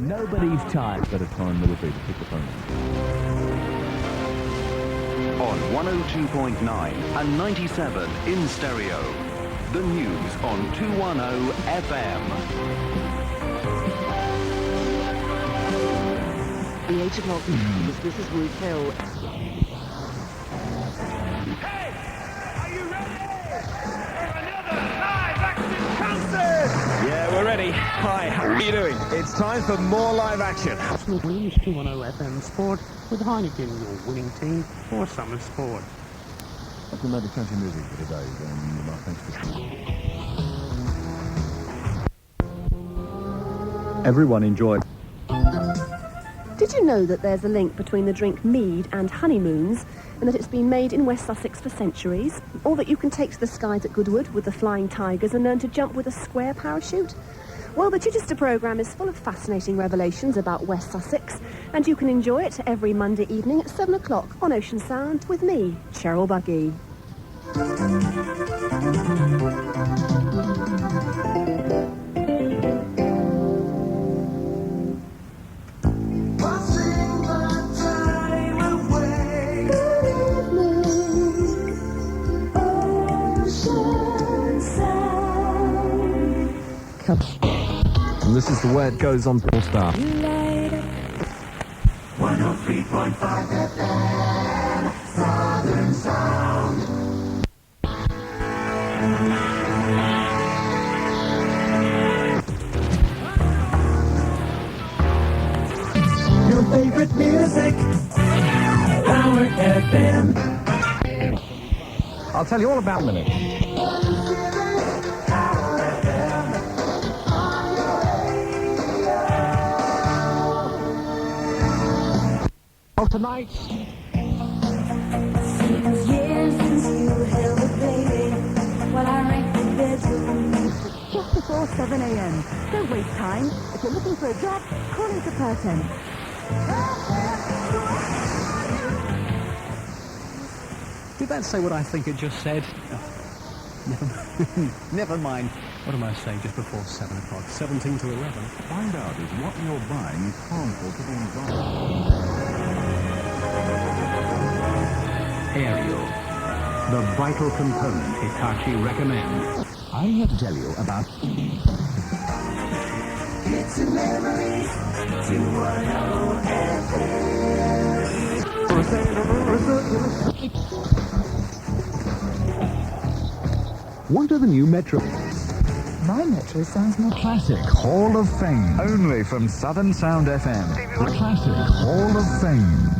Nobody's tired. Got a time military to pick the phone On 102.9 and 97 in stereo. The news on 210 FM. The 8 o'clock news. This is Ruth Hill. Hey! Are you ready for another live action concert? Yeah, we're ready. Hi, how are you doing? It's time for more live action. News 210 FM Sport with Heineken, your winning team for summer sport. That's another country music for today. Thanks for everyone enjoyed. Did you know that there's a link between the drink mead and honeymoons, and that it's been made in West Sussex for centuries? Or that you can take to the skies at Goodwood with the Flying Tigers and learn to jump with a square parachute? Well, the Chichester programme is full of fascinating revelations about West Sussex, and you can enjoy it every Monday evening at 7 o'clock on Ocean Sound with me, Cheryl Buggy. And this is the way it goes on Full Star. 103.5 FM, Southern Sound. Your favorite music, Power FM. I'll tell you all about it. Tonight. Seems years since you held a baby while I ranked the bedroom. Just before 7 a.m. Don't waste time. If you're looking for a job, call into Curtin. Did that say what I think it just said? Oh, never mind. What am I saying just before 7 o'clock? 17 to 11. Find out if what you're buying is harmful to the environment. Ariel, the vital component Hitachi recommends. I have to tell you about... It's a memory, 210 What are the new Metro? My Metro sounds more Classic Hall of Fame. Only from Southern Sound FM. The Classic Hall of Fame.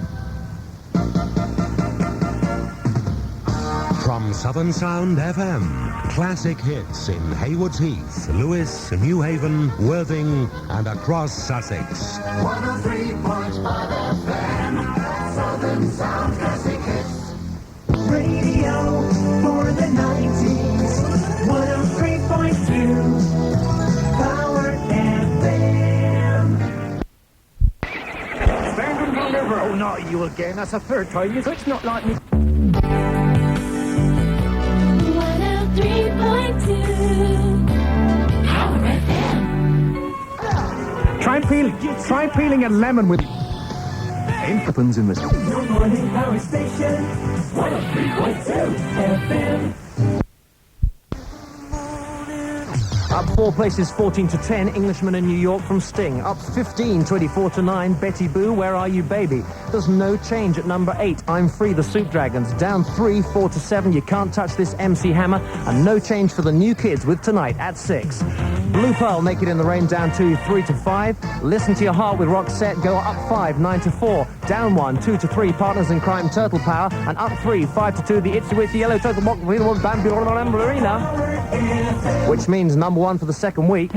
From Southern Sound FM, classic hits in Haywards Heath, Lewis, New Haven, Worthing, and across Sussex. 103.5 FM, Southern Sound classic hits. Radio for the 90s, 103.2, Power FM. Stand and deliver. Oh, not you again. That's a third time. It's not like me. 103.2 Power FM. Try peeling a lemon with... Happens in the... Your morning power station, 103.2 FM. Up 4 places, 14 to 10, Englishman in New York from Sting. Up 15, 24 to 9, Betty Boo, Where Are You Baby? There's no change at number 8, I'm Free, the Soup Dragons. Down 3, 4 to 7, You Can't Touch This, MC Hammer. And no change for the New Kids with Tonight at 6. Blue Pearl, Naked in the Rain, down 2, 3 to 5. Listen to Your Heart with Roxette, go up 5, 9 to 4. Down 1, 2 to 3, Partners in Crime, Turtle Power. And up 3, 5 to 2, the Itsy Witsy Yellow Turtle Box, Bambularina. Which means number 1 for the second week.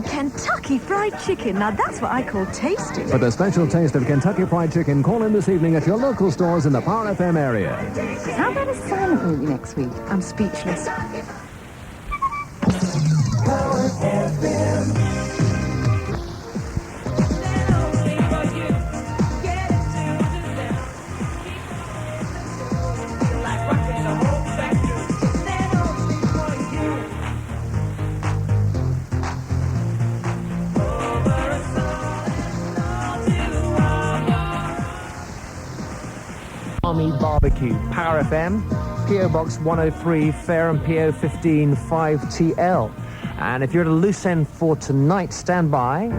Kentucky Fried Chicken. Now that's what I call tasty. For the special taste of Kentucky Fried Chicken, call in this evening at your local stores in the Power FM area. How about a silent movie next week? I'm speechless. Power FM. Like rocking the whole Army Barbecue. Power FM, PO Box 103, Fareham, PO 15 5TL. And if you're at a loose end for tonight, stand by.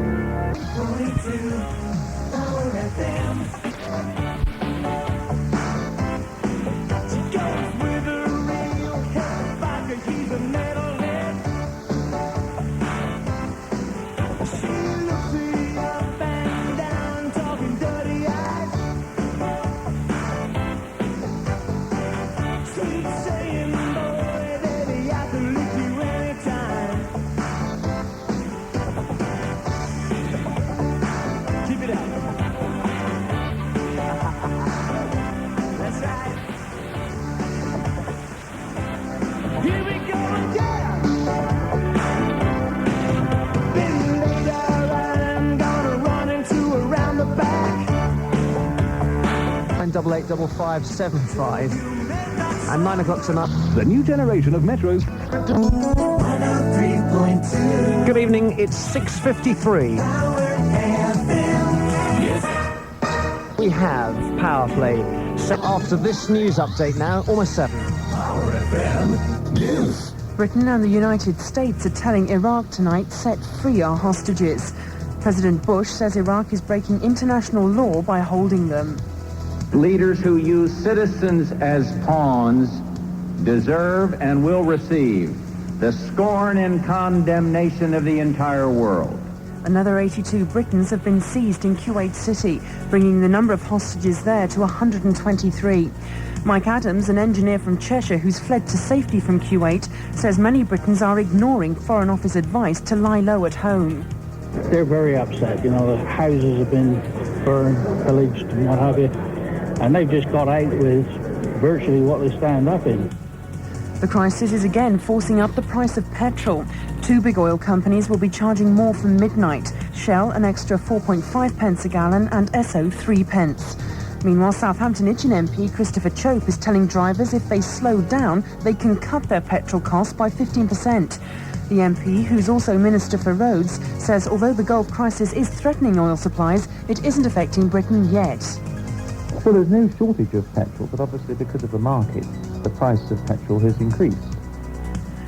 Double 575 and 9 o'clock tonight. The new generation of Metros. 103.2. Good evening, it's 6:53. We have Power Play set after this news update now, almost 7. Power FM News. Britain and the United States are telling Iraq tonight, set free our hostages. President Bush says Iraq is breaking international law by holding them. Leaders who use citizens as pawns deserve and will receive the scorn and condemnation of the entire world. Another 82 Britons have been seized in Kuwait City, bringing the number of hostages there to 123. Mike Adams, an engineer from Cheshire who's fled to safety from Kuwait, says many Britons are ignoring Foreign Office advice to lie low at home. They're very upset. You know, the houses have been burned, pillaged and what have you. And they've just got out with virtually what they stand up in. The crisis is again forcing up the price of petrol. 2 big oil companies will be charging more from midnight. Shell an extra 4.5 pence a gallon and Esso 3 pence. Meanwhile, Southampton Itchen MP Christopher Chope is telling drivers if they slow down, they can cut their petrol costs by 15%. The MP, who's also Minister for Roads, says although the Gulf crisis is threatening oil supplies, it isn't affecting Britain yet. Well, there's no shortage of petrol, but obviously because of the market, the price of petrol has increased.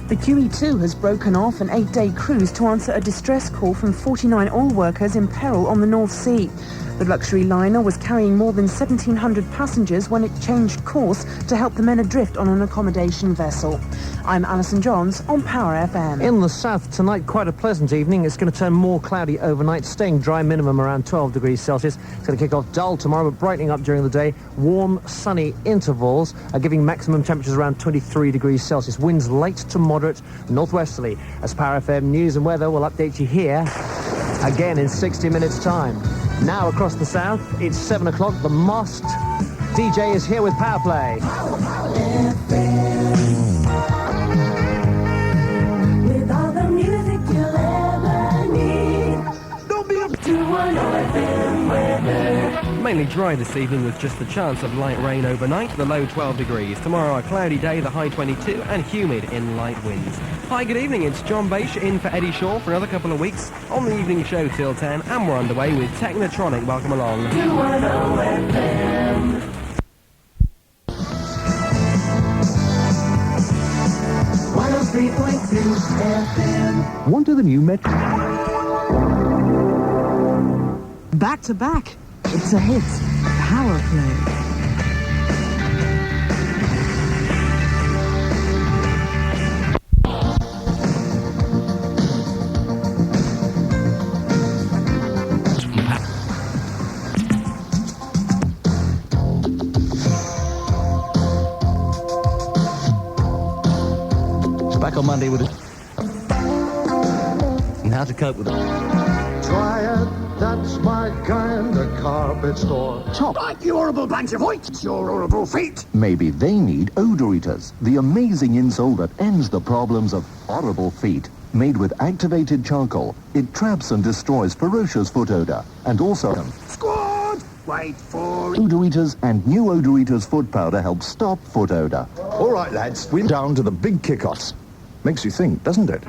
The QE2 has broken off an 8-day cruise to answer a distress call from 49 oil workers in peril on the North Sea. The luxury liner was carrying more than 1,700 passengers when it changed course to help the men adrift on an accommodation vessel. I'm Alison Johns on Power FM. In the south tonight, quite a pleasant evening. It's going to turn more cloudy overnight, staying dry, minimum around 12 degrees Celsius. It's going to kick off dull tomorrow, but brightening up during the day. Warm, sunny intervals are giving maximum temperatures around 23 degrees Celsius. Winds light to moderate northwesterly. As Power FM News and Weather will update you here again in 60 minutes' time. Now across the south, it's 7 o'clock. The masked DJ is here with Power Play. With all the music you'll ever need. Don't be up to 1 FM weather. Mainly dry this evening with just the chance of light rain overnight, the low 12 degrees. Tomorrow a cloudy day, the high 22, and humid in light winds. Hi, good evening, it's John Bache in for Eddie Shaw for another couple of weeks on the evening show till 10, and we're underway with Technotronic. Welcome along. 210 FM. FM. Want to the new Metro? Back to back. It's a hit. Power Play. Back on Monday with it. And how to cope with it. Try it, that's my kind of carpet store. Top. Like you horrible bunch of whites, your horrible feet. Maybe they need Odor Eaters, the amazing insole that ends the problems of horrible feet. Made with activated charcoal, it traps and destroys ferocious foot odor. And also... Squad! Wait for... Odor Eaters and new Odor Eaters foot powder help stop foot odor. All right, lads, we're down to the big kick-offs. Makes you think, doesn't it?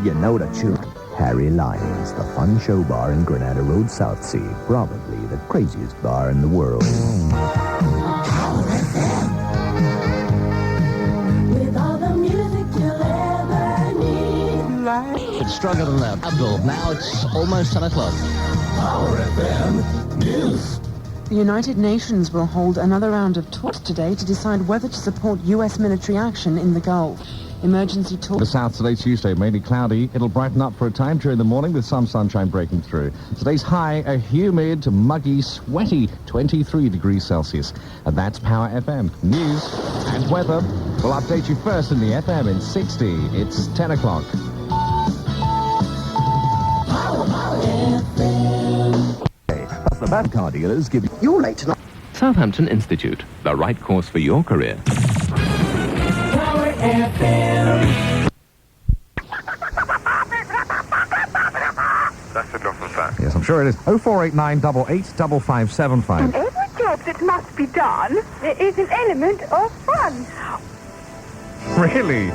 You know the tune. Harry Lyons, the fun show bar in Granada Road, Southsea. Probably the craziest bar in the world. With all the music you'll ever need. It's stronger than that. Abdul, now it's almost 10 o'clock. Power FM News. The United Nations will hold another round of talks today to decide whether to support U.S. military action in the Gulf. Emergency talks. The south today, Tuesday, mainly cloudy. It'll brighten up for a time during the morning with some sunshine breaking through. Today's high, a humid, muggy, sweaty 23 degrees Celsius. And that's Power FM. News and weather. We'll update you first in the FM in 60. It's 10 o'clock. Plus the bad car dealers give you... You're late tonight. Southampton Institute, the right course for your career. Power FM. That's enough of that. Yes, I'm sure it is. 0489 885575. In every job that must be done, there is an element of fun. Really?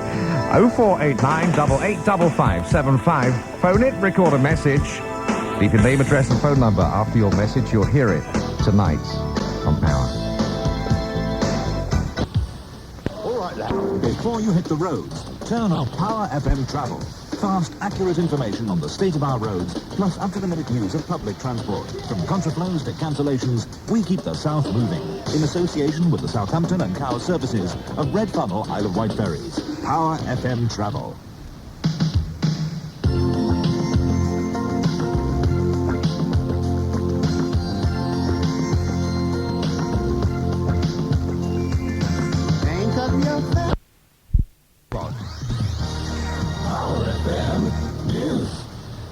0489 885575. Phone it, record a message. Leave your name, address and phone number. After your message, you'll hear it tonight on Power. All right, lad. Before you hit the roads, turn off Power FM Travel. Fast, accurate information on the state of our roads, plus up-to-the-minute news of public transport. From contraflows to cancellations, we keep the South moving. In association with the Southampton and Cowes services of Red Funnel Isle of Wight ferries. Power FM Travel.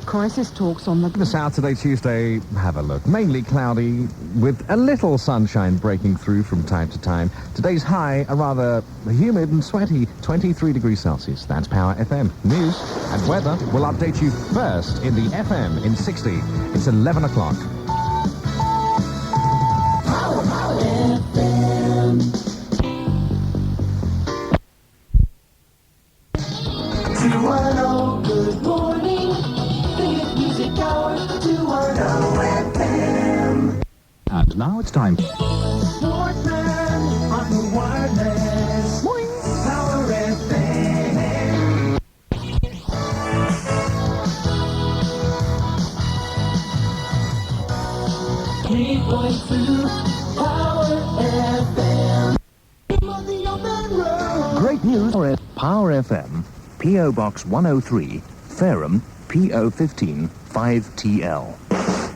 Crisis talks on The south today, Tuesday, have a look. Mainly cloudy, with a little sunshine breaking through from time to time. Today's high, a rather humid and sweaty 23 degrees Celsius. That's Power FM. News and weather will update you first in the FM in 60. It's 11 o'clock. Power FM. 210, good morning. Music hour, 210 FM. And now it's time. Wardman on the wireless. Power FM. 3.2 Power FM. On the open road. Great news for Power FM, P.O. Box 103, Fareham, PO 15 5TL.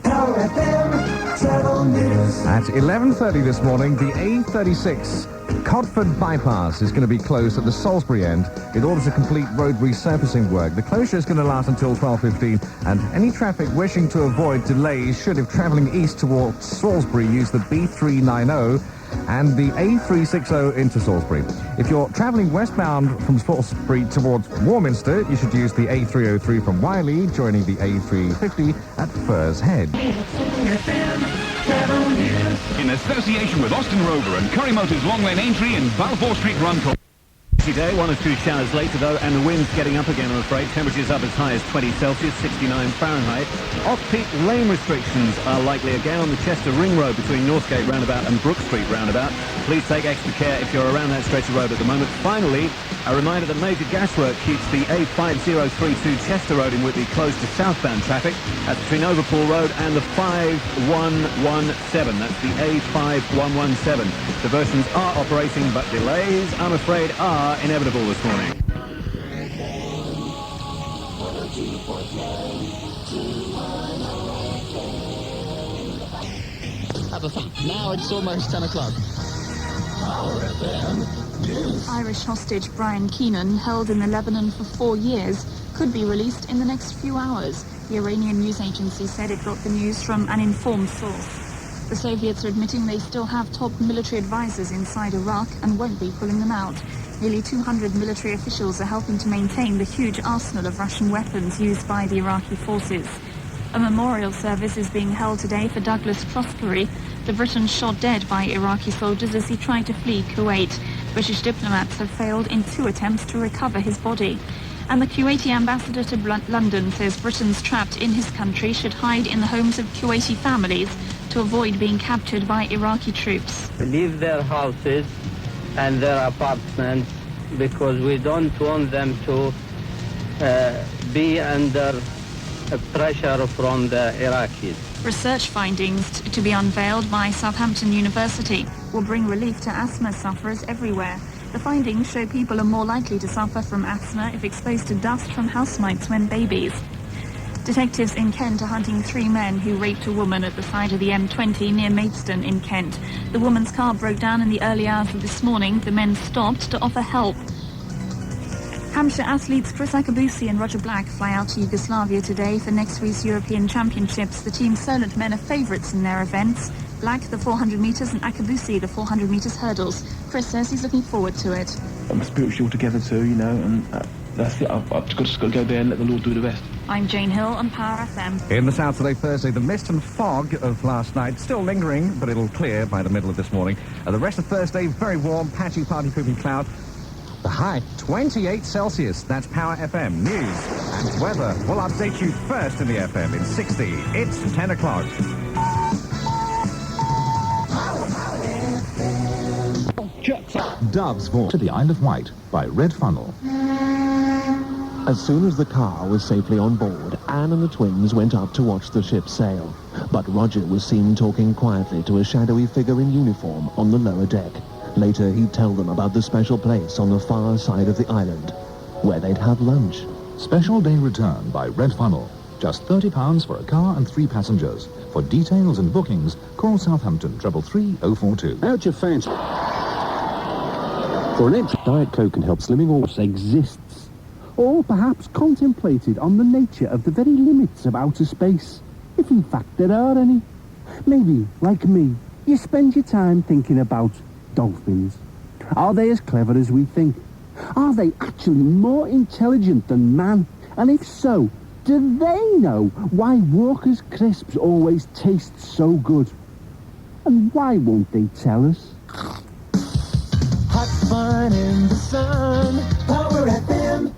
Power FM travel news. At 11:30 this morning, the A36 Codford bypass is going to be closed at the Salisbury end in order to complete road resurfacing work. The closure is going to last until 12:15, and any traffic wishing to avoid delays should, if travelling east towards Salisbury, use the B390 and the A360 into Salisbury. If you're travelling westbound from Salisbury towards Warminster, you should use the A303 from Wiley, joining the A350 at Firs Head. In association with Austin Rover and Curry Motors Long Lane Aintree in Balfour Street, Runcorn. Day, 1 or 2 showers later though, and the wind's getting up again, I'm afraid. Temperatures up as high as 20 Celsius, 69 Fahrenheit. Off-peak lane restrictions are likely again on the Chester Ring Road between Northgate Roundabout and Brook Street Roundabout. Please take extra care if you're around that stretch of road at the moment. Finally, a reminder that major gaswork keeps the A5032 Chester Road in Whitby closed to southbound traffic. That's between Overpool Road and the 5117. That's the A5117. Diversions are operating, but delays, I'm afraid, are inevitable this morning. Have a fun. Now it's almost 10 o'clock. Irish hostage Brian Keenan, held in Lebanon for 4 years, could be released in the next few hours. The Iranian news agency said it got the news from an informed source. The Soviets are admitting they still have top military advisors inside Iraq and won't be pulling them out. Nearly 200 military officials are helping to maintain the huge arsenal of Russian weapons used by the Iraqi forces. A memorial service is being held today for Douglas Trospery, the Briton shot dead by Iraqi soldiers as he tried to flee Kuwait. British diplomats have failed in 2 attempts to recover his body. And the Kuwaiti ambassador to London says Britons trapped in his country should hide in the homes of Kuwaiti families to avoid being captured by Iraqi troops. Leave their houses and their apartments because we don't want them to be under pressure from the Iraqis. Research findings to be unveiled by Southampton University will bring relief to asthma sufferers everywhere. The findings show people are more likely to suffer from asthma if exposed to dust from house mites when babies. Detectives in Kent are hunting 3 men who raped a woman at the side of the M20 near Maidstone in Kent. The woman's car broke down in the early hours of this morning. The men stopped to offer help. Hampshire athletes Chris Akabusi and Roger Black fly out to Yugoslavia today for next week's European Championships. The team Solent men are favourites in their events. Black the 400 metres and Akabusi the 400 metres hurdles. Chris says he's looking forward to it. I'm spiritual together too, you know, and that's it. I've just got to go there and let the Lord do the rest. I'm Jane Hill on Power FM. In the south today, Thursday, the mist and fog of last night still lingering, but it'll clear by the middle of this morning. The rest of Thursday, very warm, patchy, party-proofing cloud. The high, 28 Celsius. That's Power FM news and weather. We'll update you first in the FM in 60. It's 10 o'clock. Dove's Voice to the Isle of Wight by Red Funnel. As soon as the car was safely on board, Anne and the twins went up to watch the ship sail. But Roger was seen talking quietly to a shadowy figure in uniform on the lower deck. Later, he'd tell them about the special place on the far side of the island, where they'd have lunch. Special day return by Red Funnel. Just £30 for a car and 3 passengers. For details and bookings, call Southampton 333 042. How'd you fancy? For an inch, Diet Coke can help slimming or exists. Or perhaps contemplated on the nature of the very limits of outer space, if in fact there are any. Maybe, like me, you spend your time thinking about dolphins. Are they as clever as we think? Are they actually more intelligent than man? And if so, do they know why Walker's crisps always taste so good? And why won't they tell us? Hot fun in the sun. Power FM.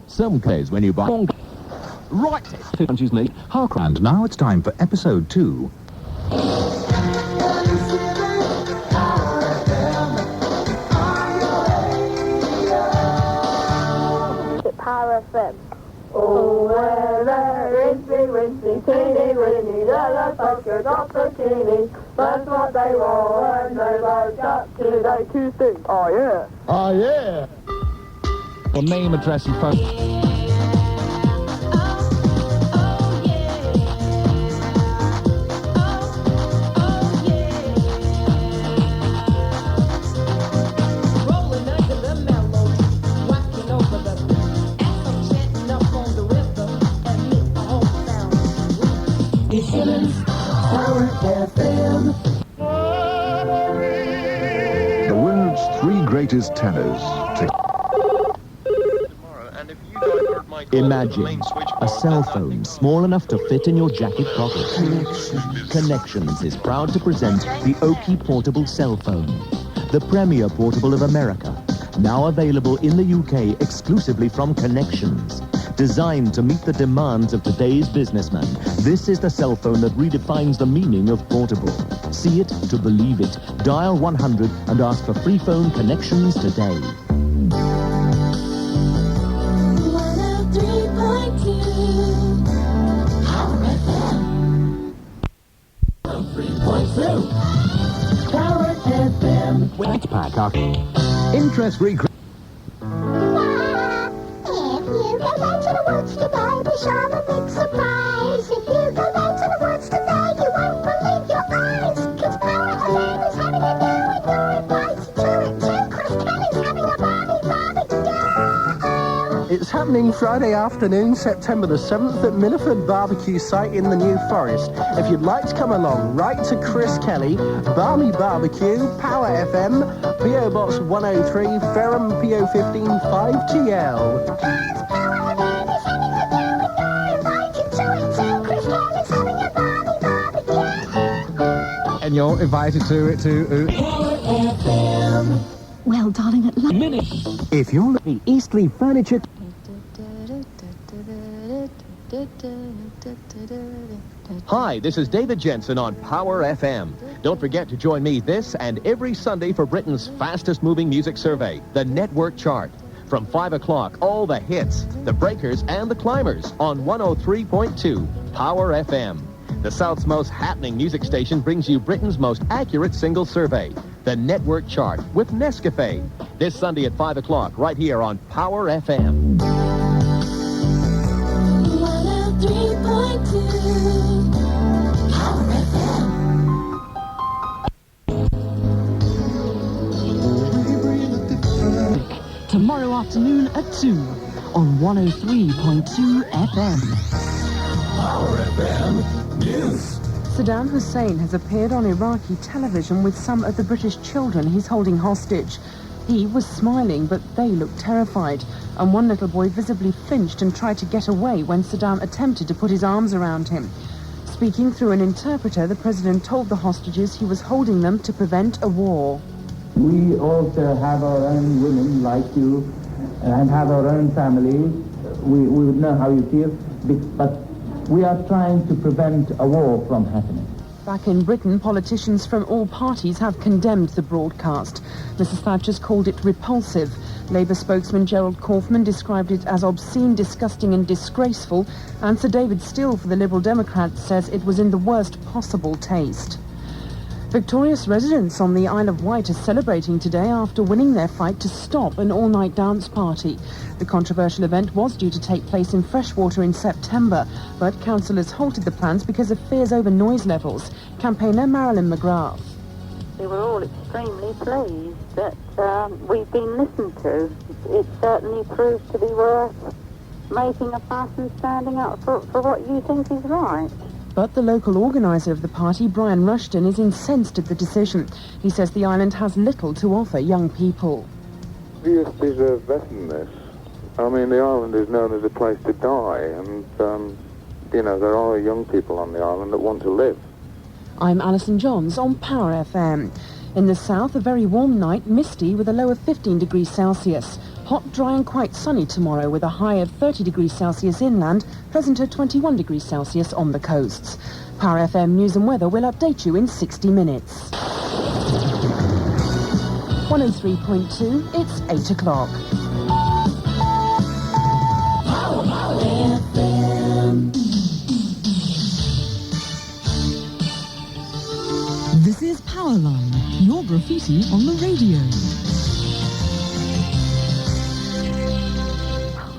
Some days when you buy... Right, 2 punches me. And now it's time for episode 2. Power FM. Oh, weather, rincy, rincy, teeny, weeny, the fuckers off the teeny. That's what they want, and they've got today to see. Oh, yeah. Oh, yeah. Well, name, address, and phone. Simmons, Power FM. The world's 3 greatest tenors. Imagine a cell phone small enough to fit in your jacket pocket. Connections is proud to present the Oki Portable Cell Phone, the premier portable of America, now available in the UK exclusively from Connections. Designed to meet the demands of today's businessman, this is the cell phone that redefines the meaning of portable. See it to believe it. Dial 100 and ask for free phone Connections today. 103.2 Power FM. 3.2 Power FM. White pack, interest-free. Today, be sure the big surprise. If you go down to the woods today, you won't believe your eyes. 'Cause Power FM is having a go and you're invited to it too. Chris Kelly's having a barbecue. It's happening Friday afternoon, September the 7th at Miniford Barbecue site in the New Forest. If you'd like to come along, write to Chris Kelly, Barmy Barbecue, Power FM, PO Box 103, Ferrum PO 15 5TL. And you're invited to it too. Power FM. Well, darling, at last. If you're looking Eastleigh Furniture... Hi, this is David Jensen on Power FM. Don't forget to join me this and every Sunday for Britain's fastest moving music survey, the Network Chart. From 5 o'clock, all the hits, the breakers and the climbers on 103.2 Power FM. The South's most happening music station brings you Britain's most accurate single survey, the Network Chart with Nescafe. This Sunday at 5 o'clock, right here on Power FM. 103.2 Power FM. Tomorrow afternoon at 2 on 103.2 FM. Power FM News. Saddam Hussein has appeared on Iraqi television with some of the British children he's holding hostage. He was smiling, but they looked terrified, and one little boy visibly flinched and tried to get away when Saddam attempted to put his arms around him. Speaking through an interpreter, the president told the hostages he was holding them to prevent a war. We also have our own women like you and have our own families. We would know how you feel, but we are trying to prevent a war from happening. Back in Britain, politicians from all parties have condemned the broadcast. Mrs Thatcher's called it repulsive. Labour spokesman Gerald Kaufman described it as obscene, disgusting and disgraceful, and Sir David Still for the Liberal Democrats says it was in the worst possible taste. Victorious residents on the Isle of Wight are celebrating today after winning their fight to stop an all-night dance party. The controversial event was due to take place in Freshwater in September, but councillors halted the plans because of fears over noise levels. Campaigner Marilyn McGrath. We were all extremely pleased that we've been listened to. It certainly proved to be worth making a fuss and standing up for what you think is right. But the local organiser of the party, Brian Rushton, is incensed at the decision. He says the island has little to offer young people. We deserve better than this. I mean, the island is known as a place to die, and, you know, there are young people on the island that want to live. I'm Alison Johns on Power FM. In the south, a very warm night, misty with a low of 15 degrees Celsius. Hot, dry and quite sunny tomorrow with a high of 30 degrees Celsius inland, pleasant at 21 degrees Celsius on the coasts. Power FM News and Weather will update you in 60 minutes. 103.2, it's 8 o'clock. Power FM. This is Powerline, your graffiti on the radio.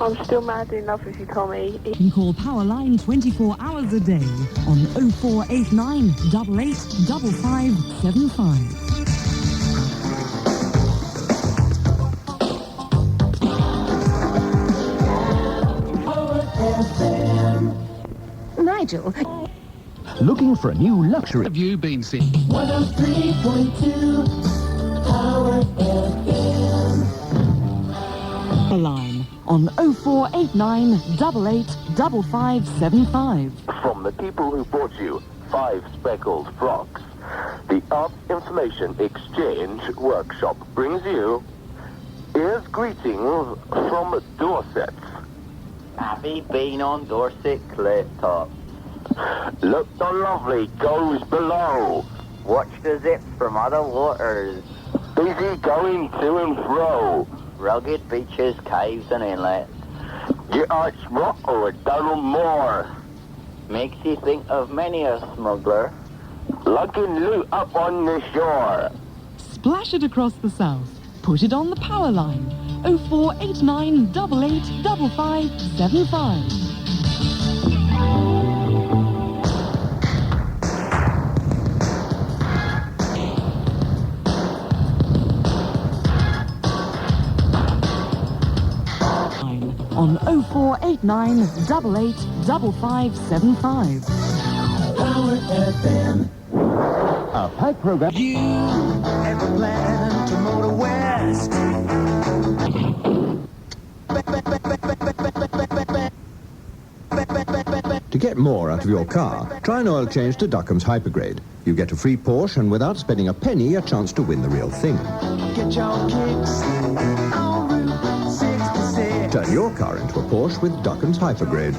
I'm still madly in love with you, Tommy. You can call Powerline 24 hours a day on 0489 88 5575. Nigel. Looking for a new luxury? Have you been seeing? 103.2 Power FM. Powerline on 0489 88 5575. From the people who bought you 5 speckled frocks, the Art Information Exchange Workshop brings you here's greetings from Dorset. Have you been on Dorset Cliff Top? Look the lovely goes below. Watch the zips from other waters. Busy going to and fro. Rugged beaches, caves and inlets. Get arch rock or a doddle more. Makes you think of many a smuggler. Lugging loot up on the shore. Splash it across the south. Put it on the power line. 0489 88 5575. On 0489 88 5575. Power FM. A pack program. You ever plan to motor west? To get more out of your car, try an oil change to Duckham's Hypergrade. You get a free Porsche, and without spending a penny, a chance to win the real thing. Get your kicks on Route 66. Turn your car into a Porsche with Duckham's Hypergrade.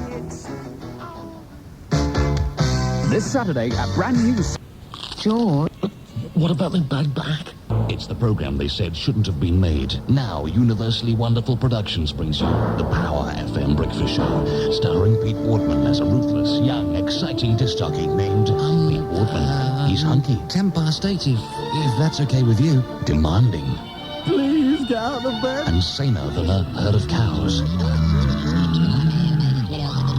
This Saturday, a brand new... George, what about my bad back? It's the program they said shouldn't have been made. Now, Universally Wonderful Productions brings you the Power FM Breakfast Show, starring Pete Wardman as a ruthless, young, exciting disc jockey named Pete Wardman. He's hunky. 8, if that's okay with you. Demanding. Please get out of bed. And saner than a herd of cows.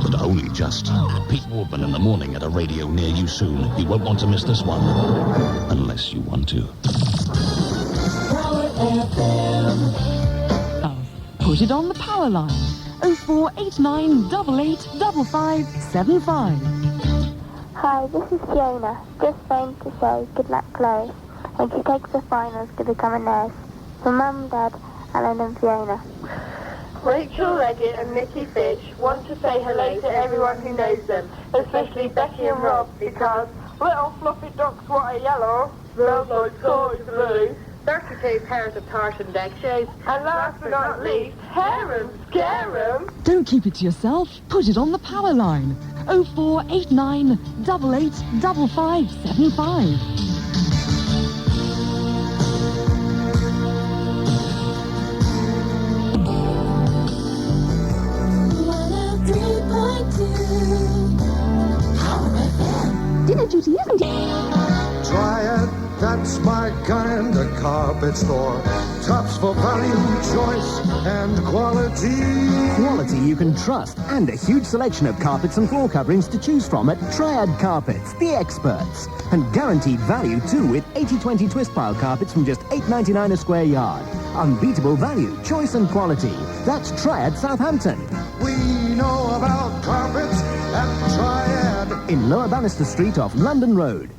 But only just. Pete Wardman in the morning at a radio near you soon. You won't want to miss this one. Unless you want to. Put it on the power line. 0489 885575. Hi, this is Fiona. Just phoned to say good luck, Chloe. When she takes the finals to become a nurse. For Mum, Dad, Alan and Fiona. Rachel Leggett and Nikki Fish want to say hello to everyone who knows them, especially Becky and Rob, because little fluffy ducks what are yellow, smells like sky blue, 32 pairs of tartan deck shoes, and last but not least, harem, scarum. Don't keep it to yourself. Put it on the power line. 0489 885575. Dinner duty, isn't it? Try it, that's my kind of carpet store. Tops for value, choice, and quality. Quality you can trust, and a huge selection of carpets and floor coverings to choose from at Triad Carpets, the experts. And guaranteed value too, with 80/20 twist pile carpets from just $8.99 a square yard. Unbeatable value, choice and quality. That's Triad Southampton. We know about carpets at Triad. In Lower Bannister Street off London Road.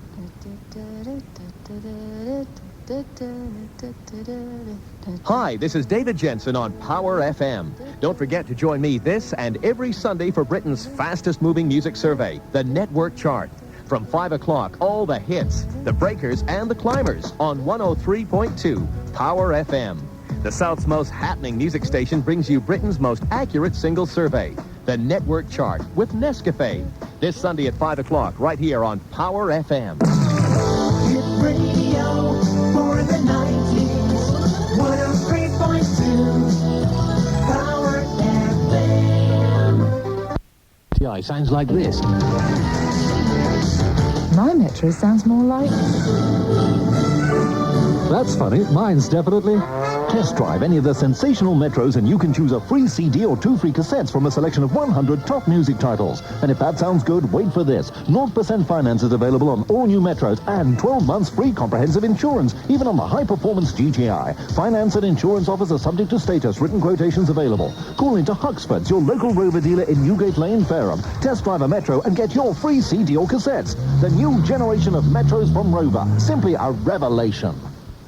Hi, this is David Jensen on Power FM. Don't forget to join me this and every Sunday for Britain's fastest moving music survey, the Network Chart. From 5 o'clock, all the hits, the breakers and the climbers on 103.2 Power FM. The South's most happening music station brings you Britain's most accurate single survey, the Network Chart with Nescafe. This Sunday at 5 o'clock, right here on Power FM. Hit radio for the 90s. 103.2 Power FM. TI sounds like this. My Metro sounds more like... That's funny. Mine's definitely... Test drive any of the sensational Metros and you can choose a free CD or 2 free cassettes from a selection of 100 top music titles. And if that sounds good, wait for this. 0% finance is available on all new Metros and 12 months free comprehensive insurance, even on the high-performance GTI. Finance and insurance offers are subject to status. Written quotations available. Call into Huxford's, your local Rover dealer in Newgate Lane, Fareham. Test drive a Metro and get your free CD or cassettes. The new generation of Metros from Rover. Simply a revelation.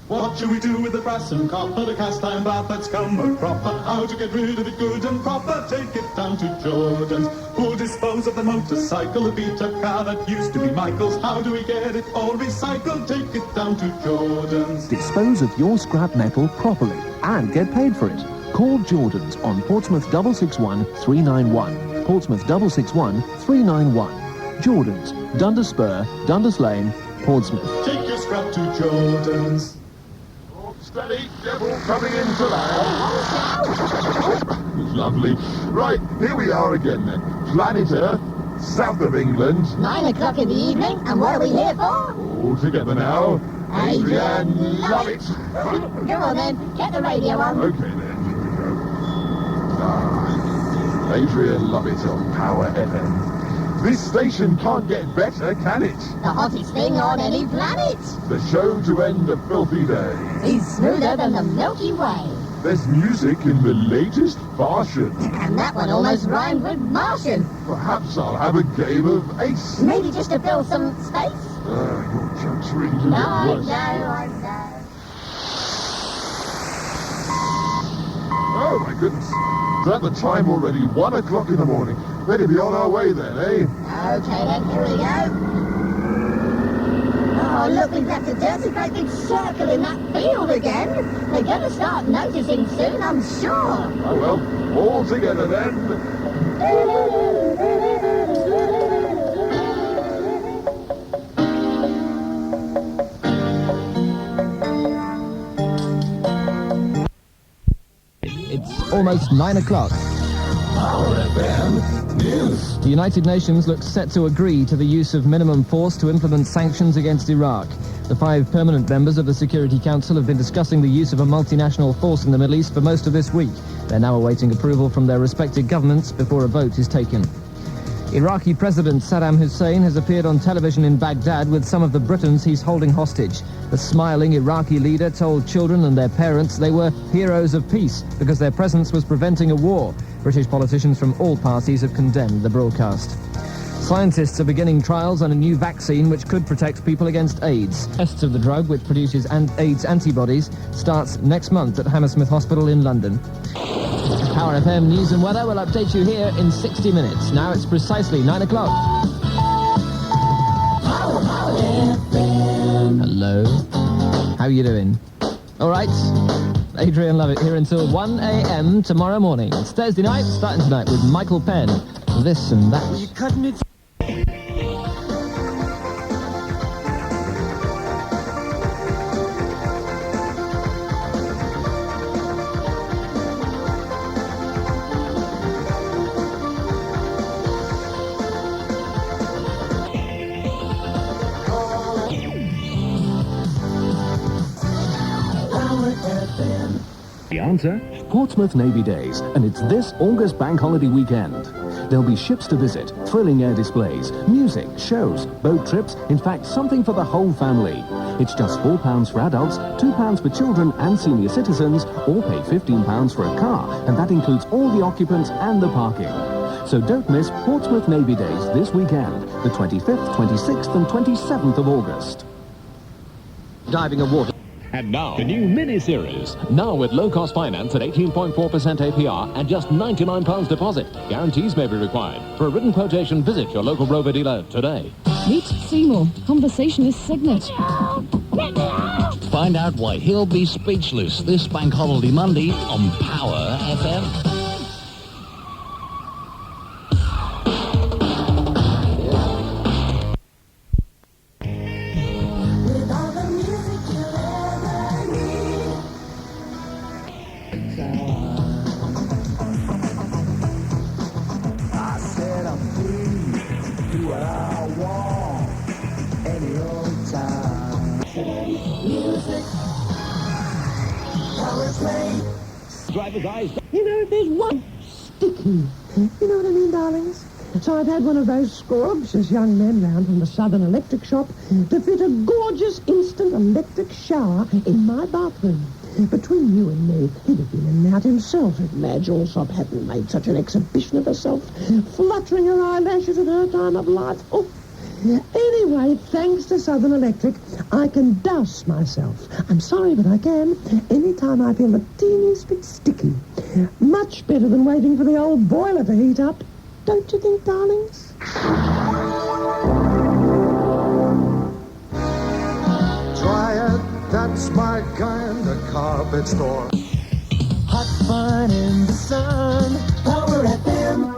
What should we do with the brass and copper, the cast iron bath that's come a cropper? How to get rid of it good and proper? Take it down to Jordan's. Who'll dispose of the motorcycle, the beat-up car that used to be Michael's? How do we get it all recycled? Take it down to Jordan's. Dispose of your scrap metal properly and get paid for it. Call Jordan's on Portsmouth 661 391. Portsmouth 661 391. Jordan's, Dundas Spur, Dundas Lane, Portsmouth. Take your scrap to Jordan's. Steady, devil coming into land. Lovely. Right, here we are again then. Planet Earth, south of England. 9 o'clock in the evening, and what are we here for? All together now. Adrian Lovett. Come on then, get the radio on. Okay then, here we go. Adrian Lovett on Power FM. This station can't get better, can it? The hottest thing on any planet. The show to end a filthy day. He's smoother than the Milky Way. There's music in the latest fashion. And that one almost rhymed with Martian. Perhaps I'll have a game of Ace. Maybe just to fill some space. Your joke's really do No, get I worse. know. Oh my goodness. Is that the time already? 1 o'clock in the morning. Better be on our way then, eh? Okay then, here we go. Oh, look, we've left a dirty great big circle in that field again. They're going to start noticing soon, I'm sure. Oh, well, all together then. It's almost 9 o'clock. Power FM News. The United Nations looks set to agree to the use of minimum force to implement sanctions against Iraq. The 5 permanent members of the Security Council have been discussing the use of a multinational force in the Middle East for most of this week. They're now awaiting approval from their respective governments before a vote is taken. Iraqi President Saddam Hussein has appeared on television in Baghdad with some of the Britons he's holding hostage. The smiling Iraqi leader told children and their parents they were heroes of peace because their presence was preventing a war. British politicians from all parties have condemned the broadcast. Scientists are beginning trials on a new vaccine which could protect people against AIDS. Tests of the drug, which produces AIDS antibodies, starts next month at Hammersmith Hospital in London. Power FM News and Weather will update you here in 60 minutes. Now it's precisely 9 o'clock. Hello. How are you doing? All right. Adrian Lovett here until 1 a.m. tomorrow morning. It's Thursday night, starting tonight with Michael Penn. This and that. You cutting it? The answer? Portsmouth Navy Days, and it's this August bank holiday weekend. There'll be ships to visit, thrilling air displays, music, shows, boat trips, in fact, something for the whole family. It's just £4 for adults, £2 for children and senior citizens, or pay £15 for a car, and that includes all the occupants and the parking. So don't miss Portsmouth Navy Days this weekend, the 25th, 26th and 27th of August. Diving of water. And now, the new mini-series. Now with low-cost finance at 18.4% APR and just £99 deposit. Guarantees may be required. For a written quotation, visit your local Rover dealer today. Meet Seymour, conversationalist signet. Find out why he'll be speechless this Bank Holiday Monday on Power FM. You know, if there's one sticky, you know what I mean, darlings? So I've had one of those scrumptious young men round from the Southern Electric shop to fit a gorgeous instant electric shower in my bathroom. Between you and me, he'd have been in and out himself if Madge Alsop hadn't made such an exhibition of herself, fluttering her eyelashes at her time of life. Oh. Anyway, thanks to Southern Electric, I can douse myself. I'm sorry, but I can. Anytime I feel the teeniest bit sticky. Much better than waiting for the old boiler to heat up. Don't you think, darlings? Try it, that's my kind of carpet store. Hot fun in the sun. Power FM.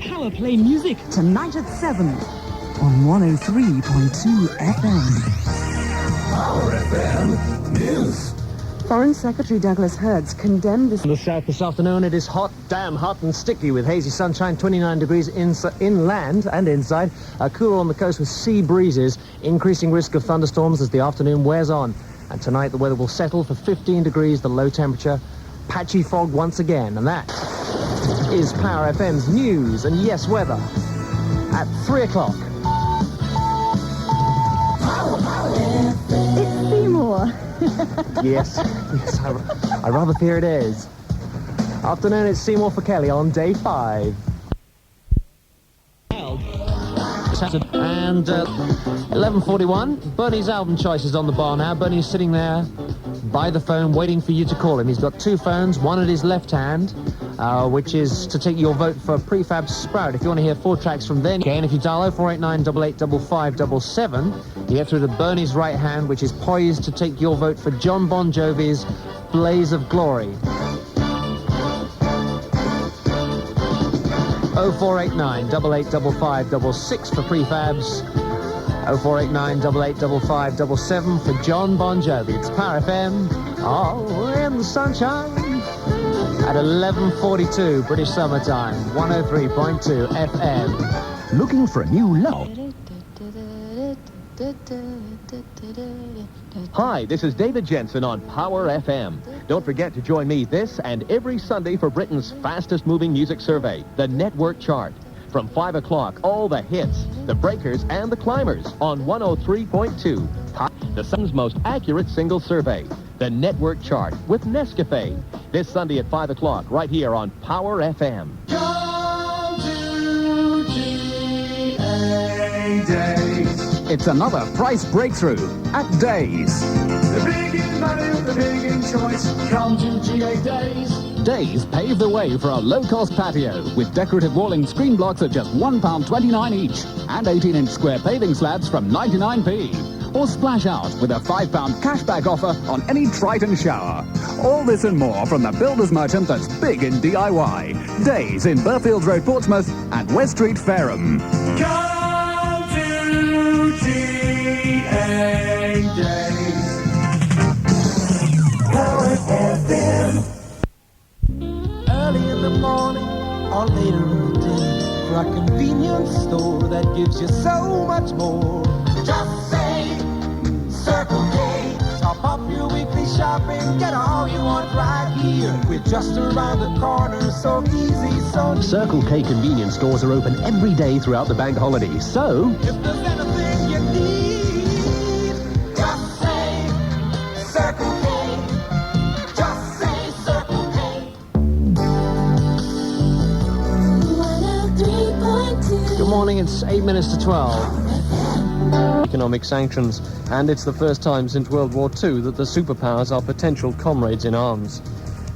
Power Play music Tonight at 7 on 103.2 FM. Power FM News. Foreign Secretary Douglas Hertz condemned this... In the south this afternoon, it is hot, damn hot and sticky with hazy sunshine, 29 degrees inland and inside. Cooler on the coast with sea breezes, increasing risk of thunderstorms as the afternoon wears on. And tonight the weather will settle for 15 degrees, the low temperature. Patchy fog once again, and that is Power FM's news and yes, weather at 3 o'clock. It's Seymour. Yes, I rather fear it is. Afternoon, it's Seymour for Kelly on day 5. And 11:41, Burny's album choice is on the bar now. Burny's sitting there by the phone waiting for you to call him. He's got two phones, one at his left hand, which is to take your vote for Prefab Sprout. If you want to hear 4 tracks from then, okay, and if you dial 0489 885577, you get through to Burny's right hand, which is poised to take your vote for John Bon Jovi's Blaze of Glory. 0489 885566 for prefabs. 0489 885577 for John Bon Jovi. It's Power FM. Oh, in the sunshine. At 11:42 British summertime, 103.2 FM. Looking for a new love? Hi, this is David Jensen on Power FM. Don't forget to join me this and every Sunday for Britain's fastest-moving music survey, the Network Chart. From 5 o'clock, all the hits, the breakers, and the climbers on 103.2. The Sun's most accurate single survey, the Network Chart with Nescafe. This Sunday at 5 o'clock, right here on Power FM. Come to GA Days. It's another price breakthrough at Days. The big in value, the big in choice. Come to GA Days. Days pave the way for a low-cost patio with decorative walling screen blocks at just £1.29 each and 18-inch square paving slabs from 99p. Or splash out with a £5 cashback offer on any Triton shower. All this and more from the builder's merchant that's big in DIY. Days in Burfield Road, Portsmouth and West Street, Fareham. Come to GA Days. Power FM. Early in the morning or later in the day, for a convenience store that gives you so much more. Just say Circle K. Top up your weekly shopping, get all you want right here. We're just around the corner, so easy, so Circle K convenience stores are open every day throughout the bank holiday, so if there's anything you need, just say Circle K. Just say Circle K. 103.2. Good morning, it's 8 minutes to 12. Economic sanctions, and it's the first time since World War II that the superpowers are potential comrades in arms.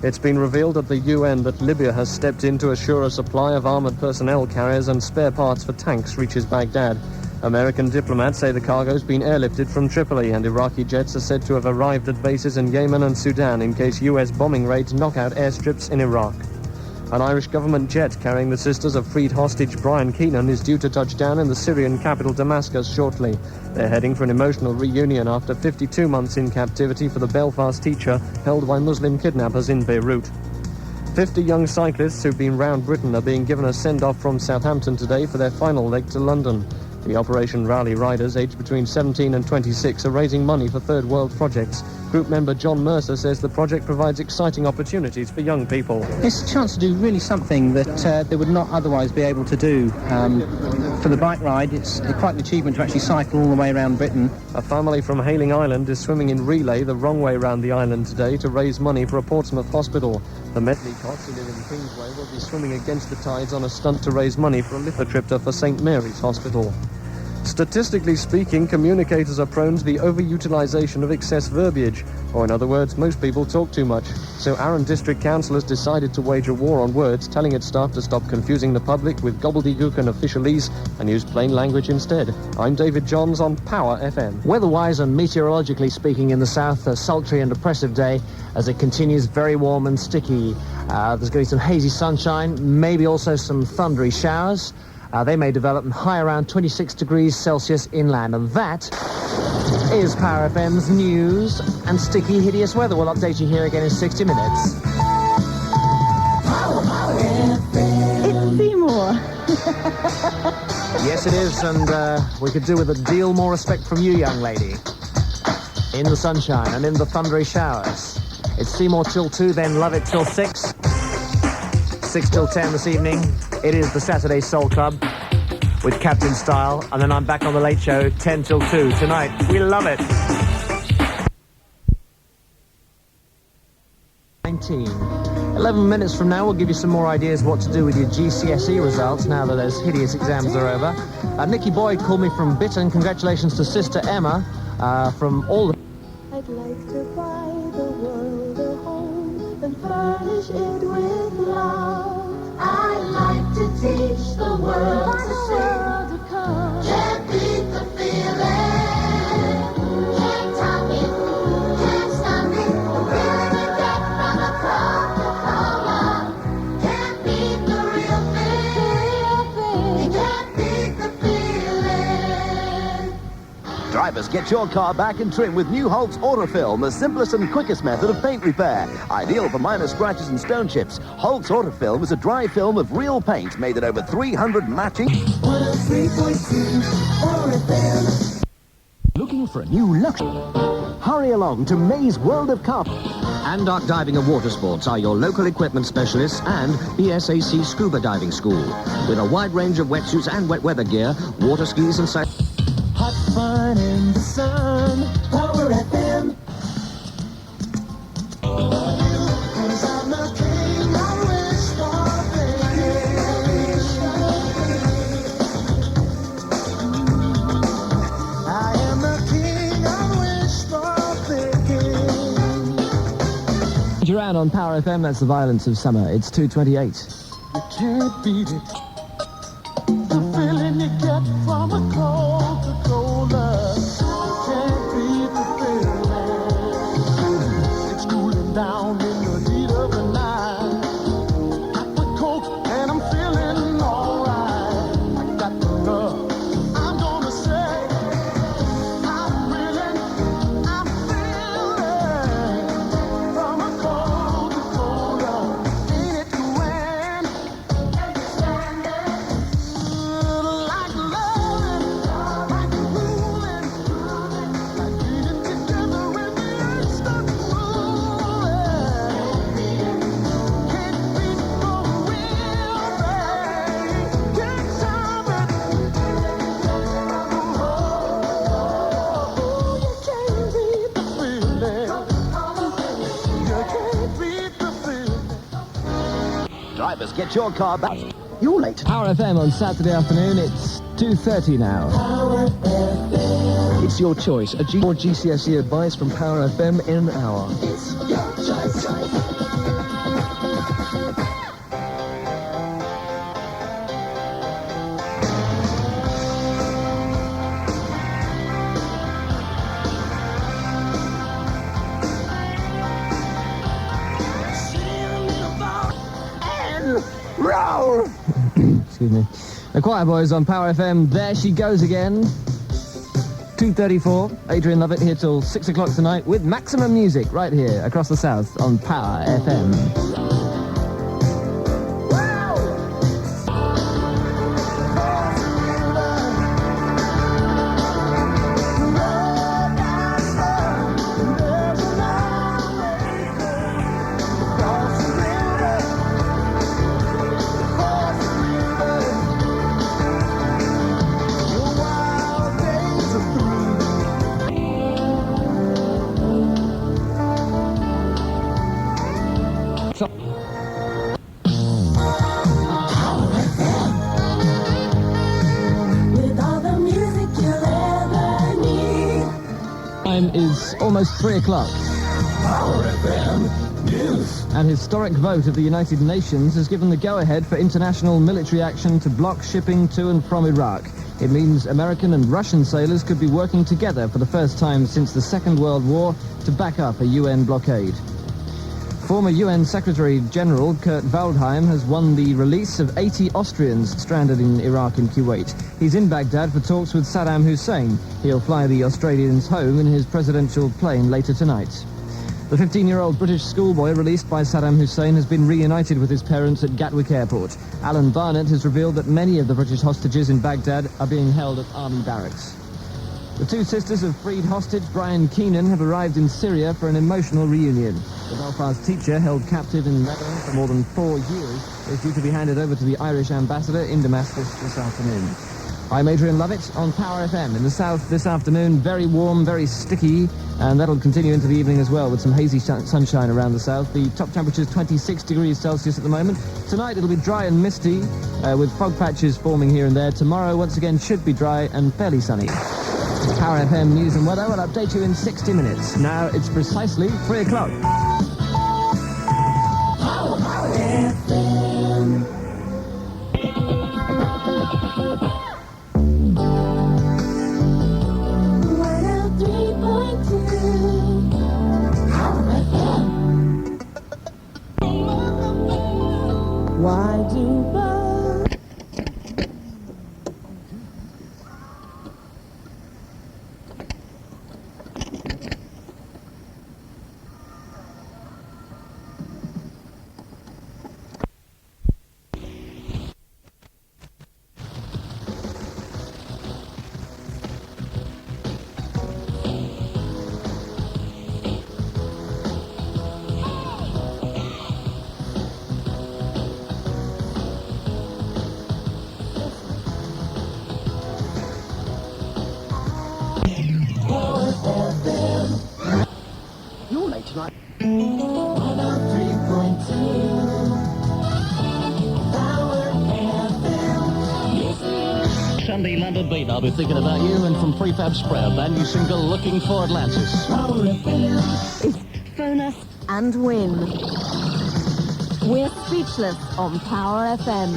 It's been revealed at the UN that Libya has stepped in to assure a supply of armoured personnel carriers and spare parts for tanks reaches Baghdad. American diplomats say the cargo's been airlifted from Tripoli, and Iraqi jets are said to have arrived at bases in Yemen and Sudan in case US bombing raids knock out airstrips in Iraq. An Irish government jet carrying the sisters of freed hostage Brian Keenan is due to touch down in the Syrian capital Damascus shortly. They're heading for an emotional reunion after 52 months in captivity for the Belfast teacher held by Muslim kidnappers in Beirut. 50 young cyclists who've been round Britain are being given a send-off from Southampton today for their final leg to London. The Operation Rally riders, aged between 17 and 26, are raising money for third world projects. Group member John Mercer says the project provides exciting opportunities for young people. It's a chance to do really something that they would not otherwise be able to do. For the bike ride, it's quite an achievement to actually cycle all the way around Britain. A family from Hayling Island is swimming in relay the wrong way around the island today to raise money for a Portsmouth hospital. The Medley Cots, who live in Kingsway, will be swimming against the tides on a stunt to raise money for a lithotripter for St Mary's Hospital. Statistically speaking, communicators are prone to the overutilisation of excess verbiage, or in other words, most people talk too much. So Arran District Council has decided to wage a war on words, telling its staff to stop confusing the public with gobbledygook and officialese and use plain language instead. I'm David Johns on Power FM. Weather-wise and meteorologically speaking in the south, a sultry and oppressive day as it continues very warm and sticky. There's going to be some hazy sunshine, maybe also some thundery showers. They may develop and high around 26 degrees Celsius inland. And that is Power FM's news and sticky, hideous weather. We'll update you here again in 60 minutes. It's Seymour. Yes, it is, and we could do with a deal more respect from you, young lady. In the sunshine and in the thundery showers. It's Seymour till 2, then Lovett till 6. 6 till 10 this evening. It is the Saturday Soul Club with Captain Style, and then I'm back on the Late Show 10 till 2 tonight. We love it. 19. 11 minutes from now, we'll give you some more ideas what to do with your GCSE results now that those hideous exams are over. Nicky Boyd called me from Bitton. Congratulations to Sister Emma from all the... I'd like to buy the world a home and furnish it with love. I'd like to teach the world to sing. Can't beat the feeling. Can't top it. Can't stop it. The feeling you get from a Coca-Cola. Can't beat the real thing. You can't beat the feeling. Drivers, get your car back in trim with new Holt's Autofilm, the simplest and quickest method of paint repair. Ideal for minor scratches and stone chips, Holt's Autofilm is a dry film of real paint made at over 300 matching... 103.2 RFM. Looking for a new luxury? Hurry along to May's World of Car. Andark Diving and Water Sports are your local equipment specialists and BSAC Scuba Diving School. With a wide range of wetsuits and wet weather gear, water skis and... Hot fun in the sun. Power FM. 'Cause I'm the king, I wish for I am the king, I wish for Duran on Power FM, that's the violence of summer. It's 2:28. You can't beat it. The feeling you get from a Coca-Cola. You can't beat the feeling. It's cooling down in the heat of the night. Got the Coke and I'm feeling alright. I got the love. I'm gonna say I'm feeling from a Coca-Cola. Ain't it grand? Like loving, like moving, like being together in the instant moving. Can't beat the real thing. Can't stop it. You can't beat the feeling. You can't beat the feeling. Drivers, get your car back. You're late. Power FM on Saturday afternoon. It's 2:30 now. It's your choice. A G or GCSE advice from Power FM in an hour. It's your choice. Roll! Excuse me. The Choir Boys on Power FM. There she goes again. 2:34. Adrian Lovett here till 6 o'clock tonight with maximum music right here across the south on Power FM. Is almost 3 o'clock. Power FM News. An historic vote of the United Nations has given the go-ahead for international military action to block shipping to and from Iraq. It means American and Russian sailors could be working together for the first time since the Second World War to back up a UN blockade. Former UN Secretary-General Kurt Waldheim has won the release of 80 Austrians stranded in Iraq and Kuwait. He's in Baghdad for talks with Saddam Hussein. He'll fly the Australians home in his presidential plane later tonight. The 15-year-old British schoolboy released by Saddam Hussein has been reunited with his parents at Gatwick Airport. Alan Barnett has revealed that many of the British hostages in Baghdad are being held at army barracks. The two sisters of freed hostage Brian Keenan have arrived in Syria for an emotional reunion. The Belfast teacher, held captive in Lebanon for more than 4 years, is due to be handed over to the Irish ambassador in Damascus this afternoon. I'm Adrian Lovett on Power FM. In the south this afternoon, very warm, very sticky, and that'll continue into the evening as well with some hazy sunshine around the south. The top temperature is 26 degrees Celsius at the moment. Tonight it'll be dry and misty with fog patches forming here and there. Tomorrow, once again, should be dry and fairly sunny. Power FM news and weather will update you in 60 minutes. Now it's precisely 3 o'clock. Power FM. Why do birds? You're late tonight. 103.2 Sunday London Beat, I'll be thinking about you, and from Prefab Sprout, that new single, Looking for Atlantis. It's phone us and win. We're speechless on Power FM.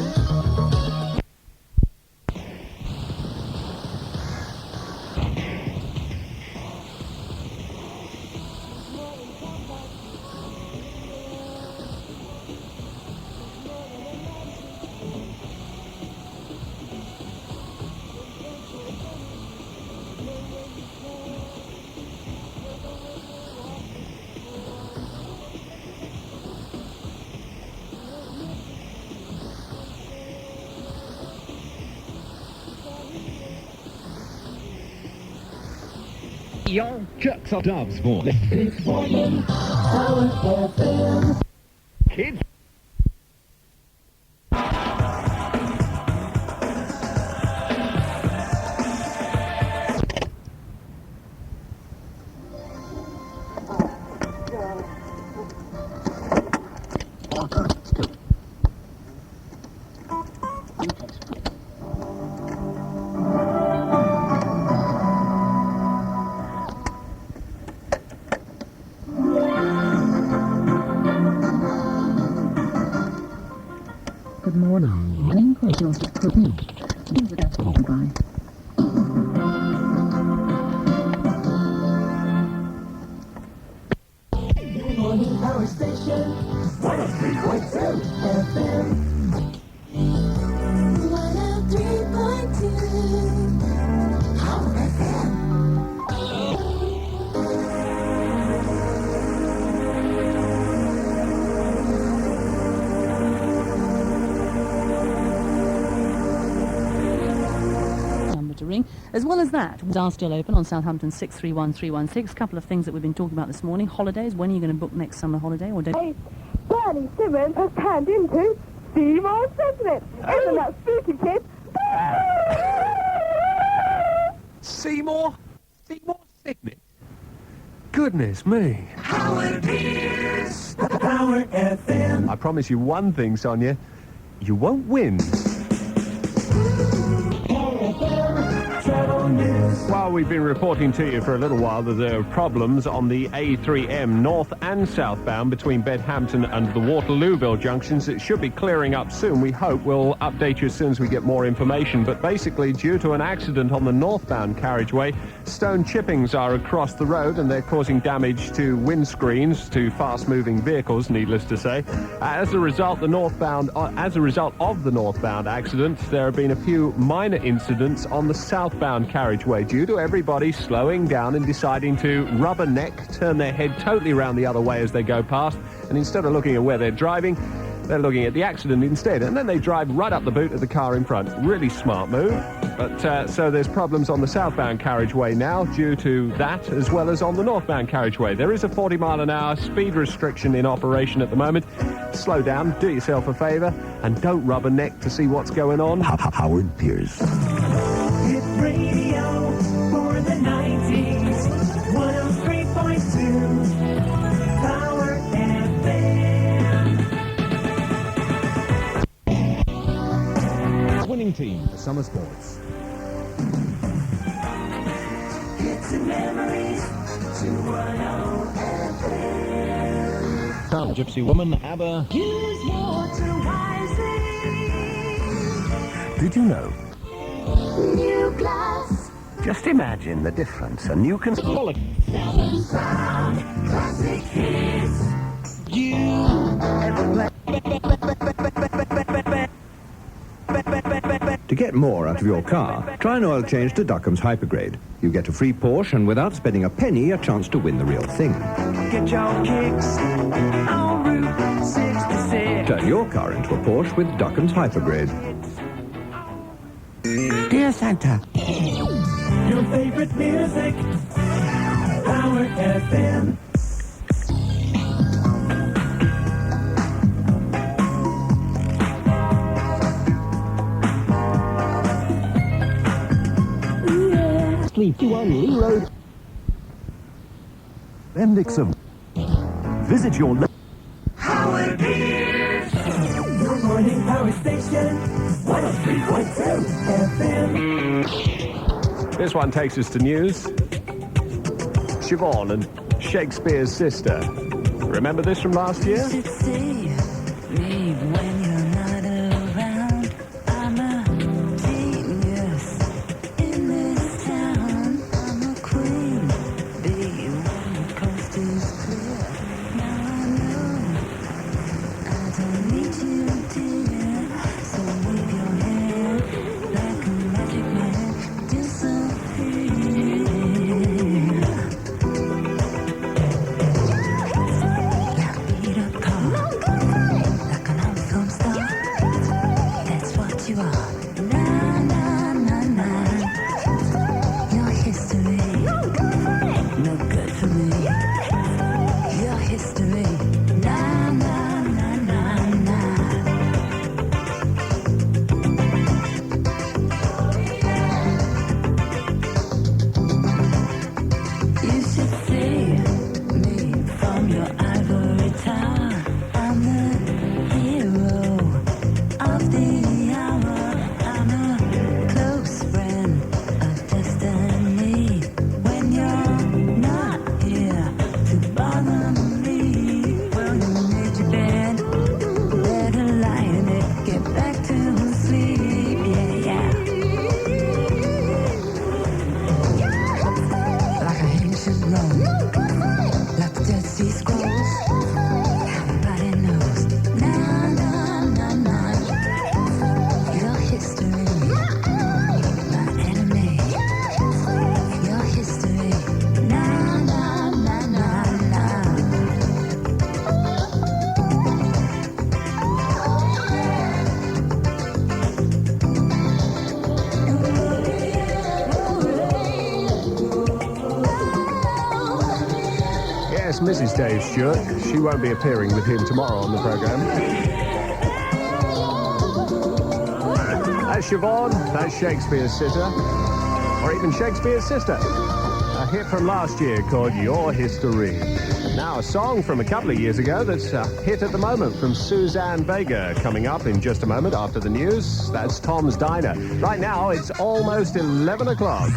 Your chucks are doves for kids. Good morning. An enclose yours is put in. Things are going to by. Your morning power station. 103.2 FM. 103.2 Power FM. To ring. As well as that, we are still open on Southampton 631316. A couple of things that we've been talking about this morning. Holidays. When are you going to book next summer holiday? Or Hey, Burny Simmons has turned into Seymour Signet. Isn't that spooky, kid? Seymour? Seymour Signet? Goodness me. Power Pierce. Power FM. I promise you one thing, Sonia. You won't win. Well, we've been reporting to you for a little while that there are problems on the A3M north and southbound between Bedhampton and the Waterlooville junctions. It should be clearing up soon. We hope we'll update you as soon as we get more information. But basically, due to an accident on the northbound carriageway, stone chippings are across the road and they're causing damage to windscreens, to fast-moving vehicles, needless to say. As a result of the northbound accident, there have been a few minor incidents on the southbound carriageway due to everybody slowing down and deciding to rubberneck, turn their head totally around the other way as they go past, and instead of looking at where they're driving, they're looking at the accident instead, and then they drive right up the boot of the car in front. Really smart move. But so there's problems on the southbound carriageway now due to that, as well as on the northbound carriageway. There is a 40-mile-an-hour speed restriction in operation at the moment. Slow down, do yourself a favour, and don't rubberneck to see what's going on. Howard Pierce. radio for the 90s. 103.2 Power FM. Winning team for summer sports. Hits and memories. 210 FM. Come, Gypsy Woman, ABBA. Use water wisely. Did you know? New glass. Just imagine the difference a new Sound classic hits. To get more out of your car, try an oil change to Duckham's Hypergrade. You get a free Porsche, and without spending a penny, a chance to win the real thing. Get your kicks on Route 66. Turn your car into a Porsche with Duckham's Hypergrade. Dear Santa. Your favorite music. Power FM. Sleep 21 Lee Road. Appendix of. Visit your. Howard Beers. Your morning power station. 103.2 FM. This one takes us to news. Siobhan and Shakespeare's sister. Remember this from last year? Mrs. Dave Stewart. She won't be appearing with him tomorrow on the programme. That's Siobhan, that's Shakespeare's sister, or even Shakespeare's sister. A hit from last year called Your History. Now a song from a couple of years ago that's a hit at the moment from Suzanne Vega, coming up in just a moment after the news. That's Tom's Diner. Right now it's almost 11 o'clock.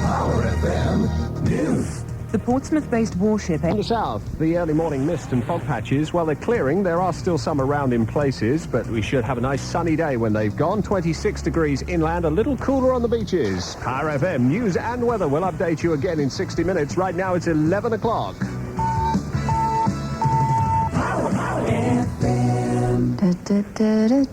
Power FM News. The Portsmouth-based warship... In the south, the early morning mist and fog patches, well, they're clearing. There are still some around in places, but we should have a nice sunny day when they've gone. 26 degrees inland, a little cooler on the beaches. Power FM News and Weather will update you again in 60 minutes. Right now, it's 11 o'clock. Power FM. Da, da, da, da.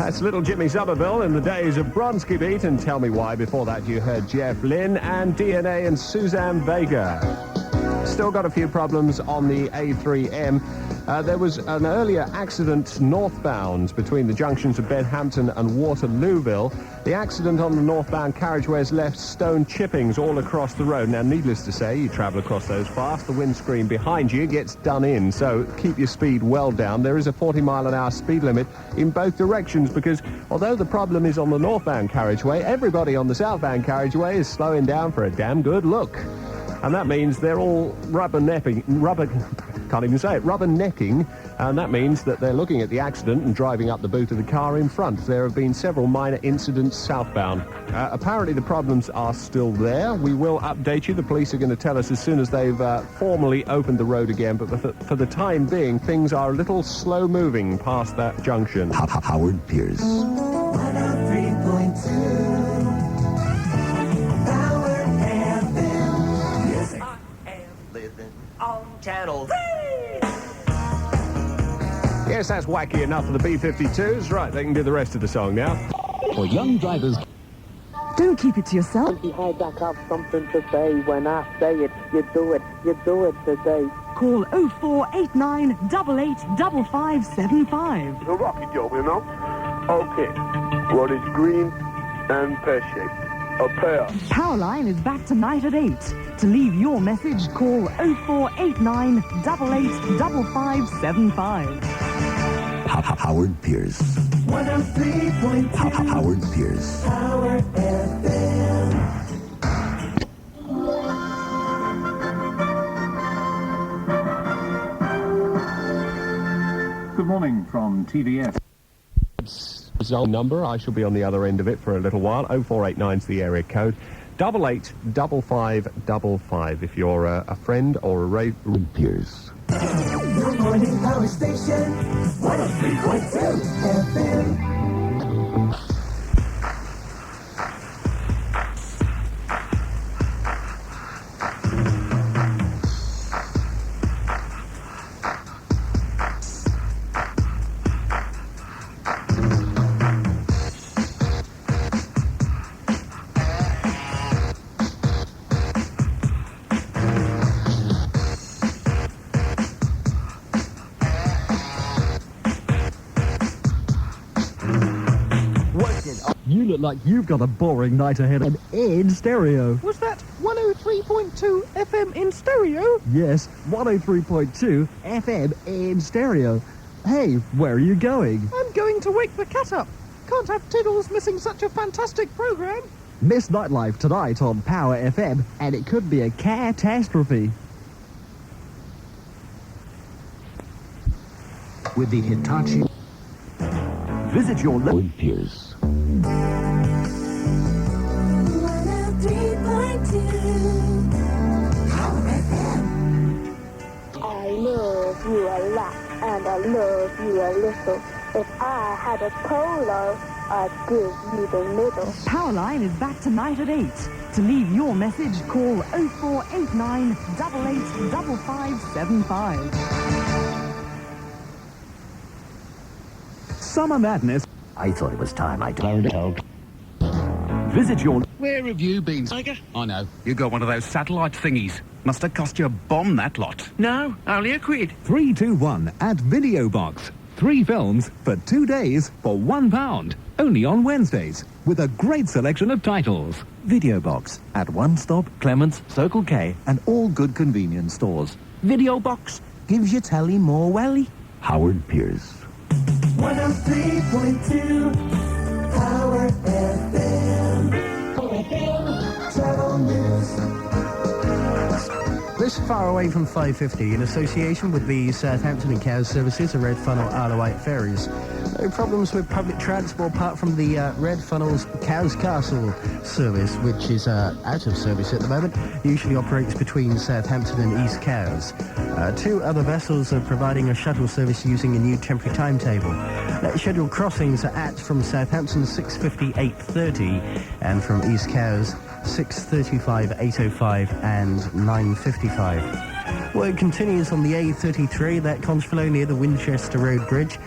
That's little Jimmy Somerville in the days of Bronski Beat and Tell Me Why. Before that, you heard Jeff Lynne and DNA and Suzanne Vega. Still got a few problems on the A3M. There was an earlier accident northbound between the junctions of Bedhampton and Waterlooville. The accident on the northbound carriageway has left stone chippings all across the road. Now, needless to say, you travel across those fast, the windscreen behind you gets done in, so keep your speed well down. There is a 40-mile-an-hour speed limit in both directions because although the problem is on the northbound carriageway, everybody on the southbound carriageway is slowing down for a damn good look. And that means they're all rubbernecking, and that means that they're looking at the accident and driving up the boot of the car in front. There have been several minor incidents southbound. Apparently the problems are still there. We will update you. The police are going to tell us as soon as they've formally opened the road again, but for the time being, things are a little slow-moving past that junction. Howard Pierce. 103.2 on Channel 3. Yes, that's wacky enough for the B-52s. Right, they can do the rest of the song now. For young drivers... Don't keep it to yourself. I have something to say. When I say it, you do it today. Call 0489 885575. It's a rocket job, you know? Okay. What is green and pear-shaped? A pear. Powerline is back tonight at 8. To leave your message, call 0489 885575. Howard Pierce. 103.2 Howard Pierce. Power FM. Good morning from TVS. Zone number. I shall be on the other end of it for a little while. 0489's the area code. 885555 if you're a friend or a Ray Pierce. Your morning power station, 103.2 FM. You look like you've got a boring night ahead of in stereo. Was that 103.2 FM in stereo? Yes, 103.2 FM in stereo. Hey, where are you going? I'm going to wake the cat up. Can't have Tiddles missing such a fantastic program. Miss Nightlife tonight on Power FM, and it could be a catastrophe. With the Hitachi. Visit your local Pierce. 103.2 Power FM. I love you a lot, and I love you a little. If I had a polo, I'd give you the middle. Powerline is back tonight at 8. To leave your message, call 0489 885575. Summer Madness. I thought it was time I told you. Visit your... Where have you been, Tiger? I know. You got one of those satellite thingies. Must have cost you a bomb, that lot. No, only a quid. 321 at Video Box. 3 films for 2 days for £1. Only on Wednesdays. With a great selection of titles. Video Box at One Stop, Clements, Circle K and all good convenience stores. Video Box gives your telly more welly. Howard Pierce. 103.2 Power FM. Travel news. This far away from 550 in association with the Southampton and Cowes services and Red Funnel Isle of Wight ferries. No problems with public transport apart from the Red Funnel's Cowes Castle service, which is out of service at the moment. Usually operates between Southampton and East Cowes. 2 other vessels are providing a shuttle service using a new temporary timetable. Scheduled crossings are at from Southampton 6:50, 8:30 and from East Cowes 6:35, 8:05 and 9:55. Work continues on the A33, that Conchflow near the Winchester Road Bridge.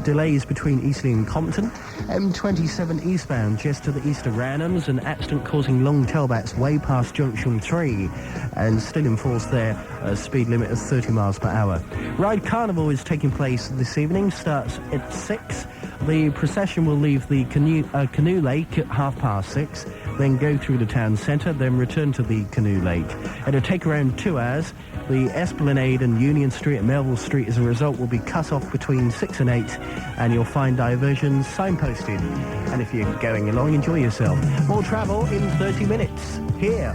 Delays between Eastleigh and Compton. M27 eastbound just to the east of Ranhams. An accident causing long tailbacks way past Junction 3. And still in force there, a speed limit of 30 miles per hour. Ride Carnival is taking place this evening, starts at 6. The procession will leave the Canoe Lake at 6:30, then go through the town centre, then return to the Canoe Lake. It'll take around 2 hours. The Esplanade and Union Street and Melville Street, as a result, will be cut off between 6 and 8, and you'll find diversions signposted. And if you're going along, enjoy yourself. More travel in 30 minutes. Here.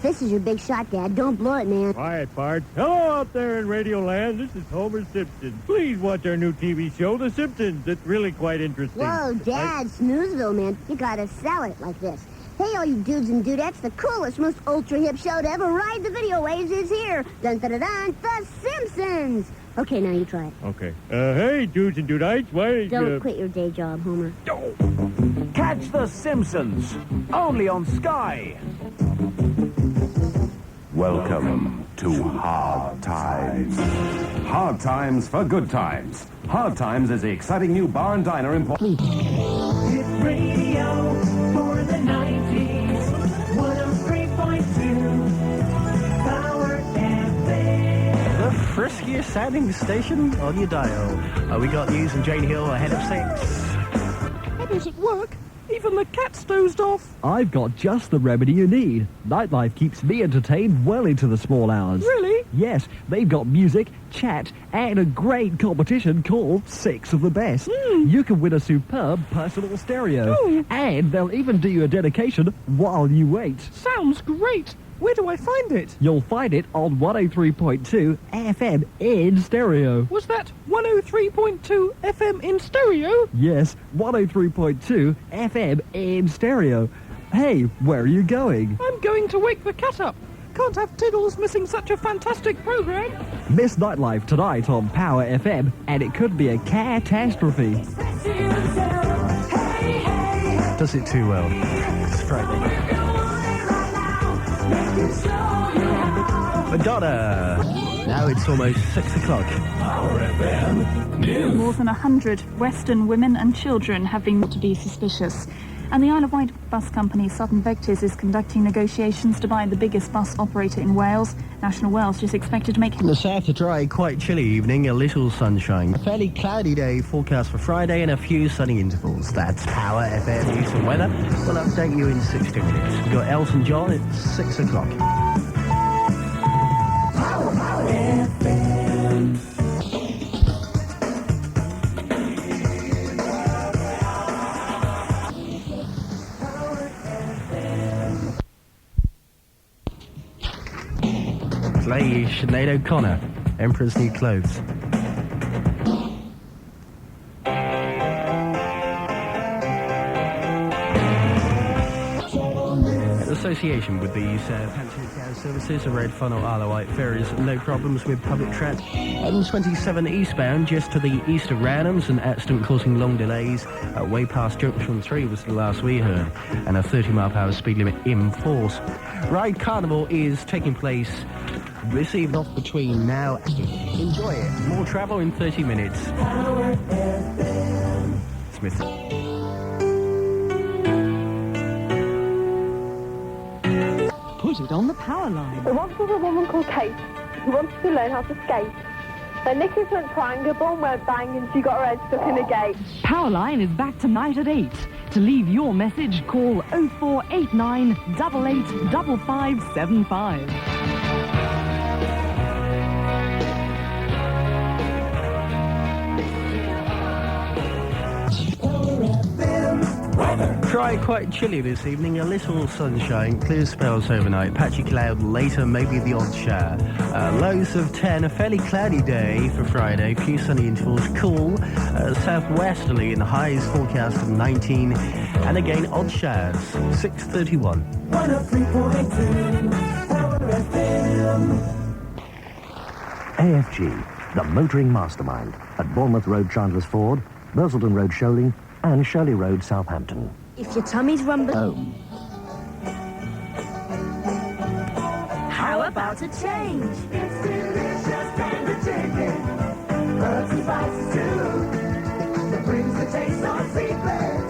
This is your big shot, Dad. Don't blow it, man. Quiet, Bart. Hello out there in Radio Land. This is Homer Simpson. Please watch our new TV show, The Simpsons. It's really quite interesting. Whoa, Dad, Snoozeville, man. You gotta sell it like this. Hey, all you dudes and dudettes, the coolest, most ultra-hip show to ever ride the video waves is here. Dun-dun-dun-dun, The Simpsons. Okay, now you try it. Okay. Hey, dudes and dudettes, why... Don't quit your day job, Homer. Catch The Simpsons, only on Sky. Welcome to Hard Times. Hard Times for good times. Hard Times is the exciting new bar and diner in... Hit radio for the 90s. 103.2 Power FM. The friskiest sounding station on your dial. We got news and Jane Hill ahead of 6. How does it work? Even the cat's dozed off. I've got just the remedy you need. Nightlife keeps me entertained well into the small hours. Really? Yes, they've got music, chat, and a great competition called 6 of the Best. You can win a superb personal stereo. Ooh. And they'll even do you a dedication while you wait. Sounds great. Where do I find it? You'll find it on 103.2 FM in stereo. Was that 103.2 FM in stereo? Yes, 103.2 FM in stereo. Hey, where are you going? I'm going to wake the cat up. Can't have Tiddles missing such a fantastic program. Miss Nightlife tonight on Power FM, and it could be a catastrophe. Does it too well. It's Friday. Madonna. Now it's almost 6 o'clock. Power FM News. More than 100 Western women and children have been to be suspicious. And the Isle of Wight bus company Southern Vectors is conducting negotiations to buy the biggest bus operator in Wales. National Welsh is expected to make... In the south, a dry, quite chilly evening, a little sunshine. A fairly cloudy day forecast for Friday and a few sunny intervals. That's Power FM News and Weather. We'll update you in 60 minutes. We've got Elton John at 6 o'clock. Power FM. Play Sinead O'Connor, Emperor's New Clothes. Association with the Southampton Town Services, a Red Funnel Isle of Wight ferries, no problems with public transport. M27 eastbound just to the east of Ranhams, an accident causing long delays way past Junction 3 was the last we heard, and a 30 mile per hour speed limit in force. Ride Carnival is taking place this evening off between now. Enjoy it. More travel in 30 minutes. Smith. Put it on the power line. There once was a woman called Kate who wanted to learn how to skate. Then Nicholas went prang, a bomb went bang, and she got her head stuck in a gate. Powerline is back tonight at 8. To leave your message, call 0489 88 5575. Dry, quite chilly this evening, a little sunshine, clear spells overnight, patchy cloud later, maybe the odd shower. Lows of 10, a fairly cloudy day for Friday, few sunny intervals, cool, southwesterly, and highs forecast of 19, and again odd showers, 6:31. 103.2 Power FM. AFG, the motoring mastermind, at Bournemouth Road, Chandlersford, Bursleden Road, Sholing, and Shirley Road, Southampton. If your tummy's rumbling... Home. Power about to change. It's delicious tender chicken, herbs and spices too. That brings the taste of seafood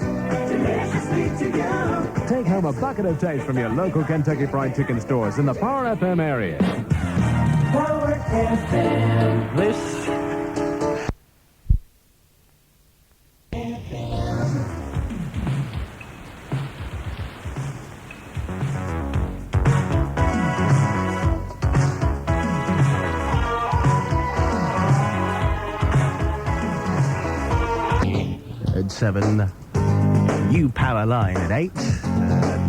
deliciously to you. Take home a bucket of taste from your local Kentucky Fried Chicken stores in the Power FM area. Power FM. This at 7, New Power Line at 8.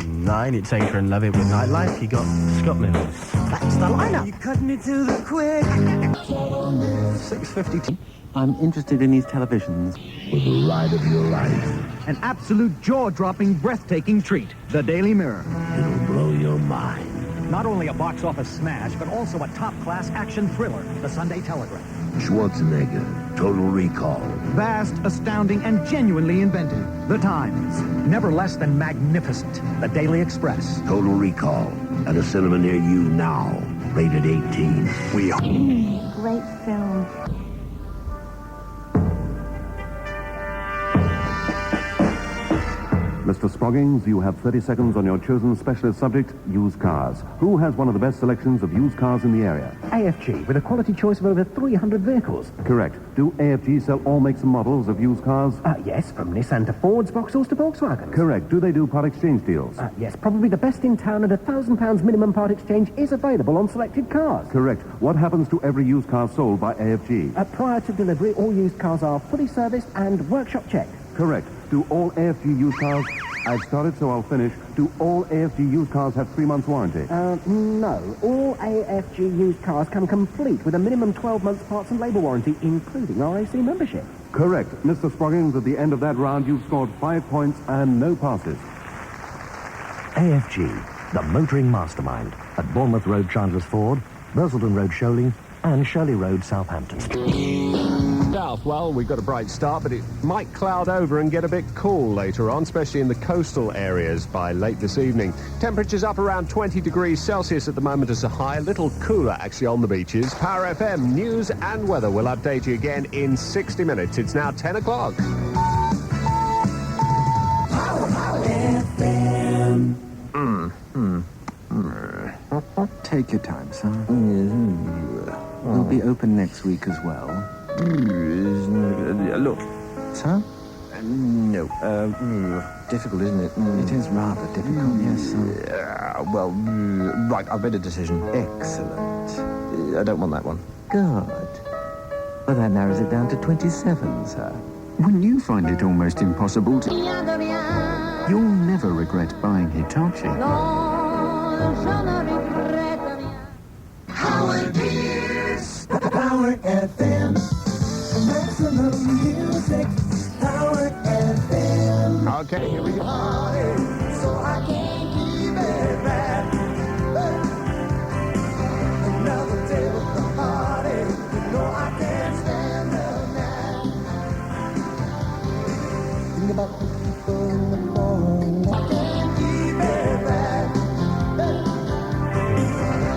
9, it's Adrian Lovett with Nightlife. You got Scott Mills. That's the lineup. You cut me to the quick. 6:52. I'm interested in these televisions. With the ride of your life. An absolute jaw-dropping, breathtaking treat. The Daily Mirror. It'll blow your mind. Not only a box office smash, but also a top-class action thriller. The Sunday Telegraph. Schwarzenegger, Total Recall. Vast, astounding, and genuinely inventive. The Times. Never less than magnificent. The Daily Express. Total Recall. At a cinema near you now. Rated 18. We are... Great film. Mr. Sproggins, you have 30 seconds on your chosen specialist subject, used cars. Who has one of the best selections of used cars in the area? AFG, with a quality choice of over 300 vehicles. Correct. Do AFG sell all makes and models of used cars? Yes, from Nissan to Fords, Vauxhalls to Volkswagens. Correct. Do they do part exchange deals? Yes, probably the best in town, and £1,000 minimum part exchange is available on selected cars. Correct. What happens to every used car sold by AFG? Prior to delivery, all used cars are fully serviced and workshop checked. Correct. Do all AFG used cars... I've started, so I'll finish. Do all AFG used cars have 3 months warranty? No. All AFG used cars come complete with a minimum 12 months parts and labour warranty, including RAC membership. Correct. Mr. Sproggins, at the end of that round, you've scored 5 points and no passes. AFG, the motoring mastermind, at Bournemouth Road, Chandler's Ford, Bursleden Road, Sholing, and Shirley Road, Southampton. South, well, we've got a bright start, but it might cloud over and get a bit cool later on, especially in the coastal areas by late this evening. Temperatures up around 20 degrees Celsius at the moment as a high, a little cooler actually on the beaches. Power FM news and weather will update you again in 60 minutes. It's now 10 o'clock. Power FM. Take your time, son. We'll be open next week as well. Look, sir? No. Difficult, isn't it? It is rather difficult, yes. Well, right, I've made a decision. Excellent. I don't want that one. Good. Well, that narrows it down to 27, sir. When you find it almost impossible to... You'll never regret buying Hitachi. Howard Pierce. Power FM. Maximum music. Power FM. Okay, here we go. So I can't keep it back. Another day with the party. No, I can't stand the night. Think about the people in the morning. I can't keep it back.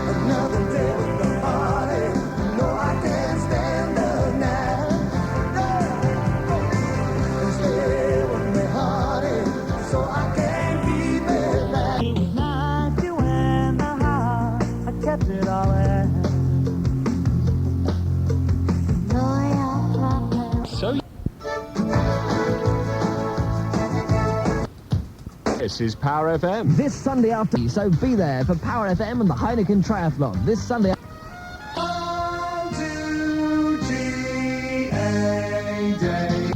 Another day with the party. No, I can't stand the night. And stay with me, honey, so I can't keep it back. It was not you in the heart. I kept it all in. So... This is Power FM. This Sunday afternoon, so be there for Power FM and the Heineken Triathlon. This Sunday... On to GA Day.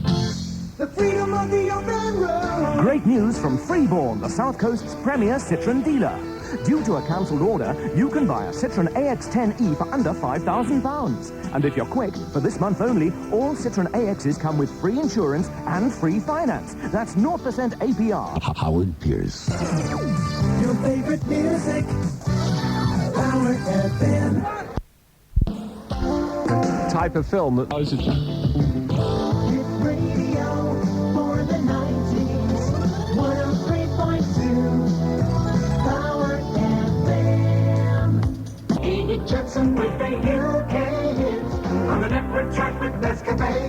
The freedom of the open road. Great news from Freeborn, the South Coast's premier Citroën dealer. Due to a cancelled order, you can buy a Citroën AX10E for under £5,000. And if you're quick, for this month only, all Citroën AXs come with free insurance and free finance. That's 0% APR. Howard Pierce. Your favorite music. Power FM. Type of film that... Hit radio for the 90s. 103.2. Power FM.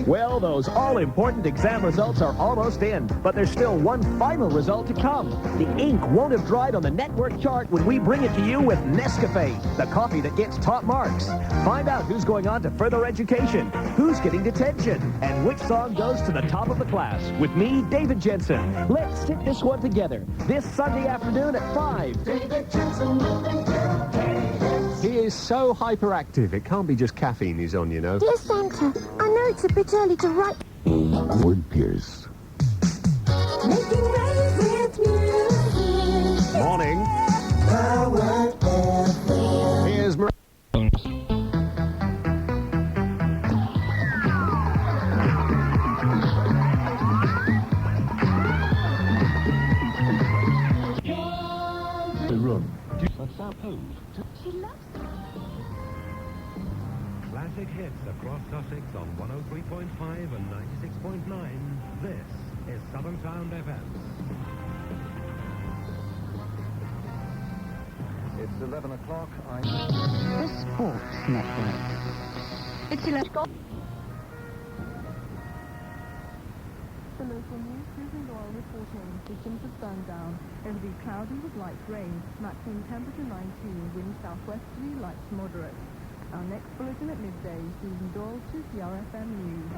Well, those all-important exam results are almost in, but there's still one final result to come. The ink won't have dried on the network chart when we bring it to you with Nescafe, the coffee that gets top marks. Find out who's going on to further education, who's getting detention, and which song goes to the top of the class. With me, David Jensen. Let's sit this one together this Sunday afternoon at 5. David Jensen. He is so hyperactive, it can't be just caffeine he's on, you know. Dear Santa, I know it's a bit early to write. Word Pierce. Making waves with music. Morning. Power FM. Here's Classic hits across Sussex on 103.5 and 96.9. This is Southern Sound FM. It's 11 o'clock. The Sports Network. It's 11 o'clock. The local news, Susan Doyle reporting. Systems have burned down. It'll be cloudy with light rain. Maximum temperature 19. Wind southwesterly, light to moderate. Our next bulletin at midday. Susan Doyle to CRFM News.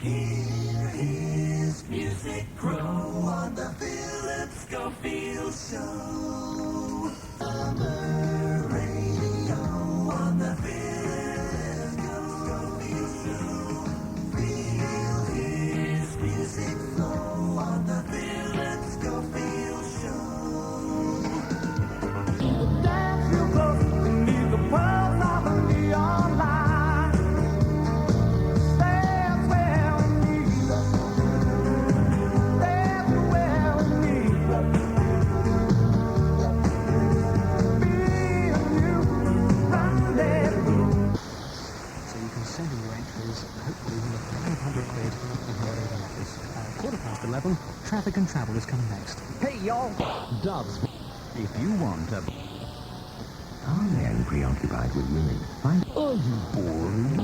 Hear his music grow on the Philip Schofield Show. Summer radio on the Philip Schofield Show. Feel his music flow on the Philip Schofield Show. Dance real close beneath the pearls of a neon light. Traffic and travel is coming next. Hey, y'all! Doves. If you want a... Are men preoccupied with women? Are you bored?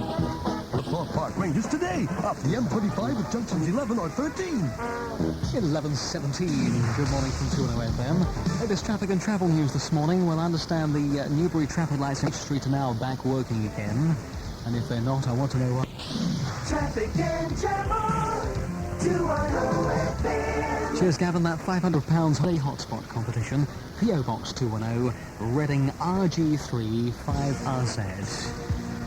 The Thorpe Park Rangers today, off the M25 at junctions 11 or 13. 11:17. Good morning from 210 FM. Latest traffic and travel news this morning. Well, I understand the Newbury traffic lights on Street are now back working again. And if they're not, I want to know what... Traffic and travel. Cheers, Gavin. That £500 holiday hotspot competition. PO Box 210, Reading RG3 5RZ.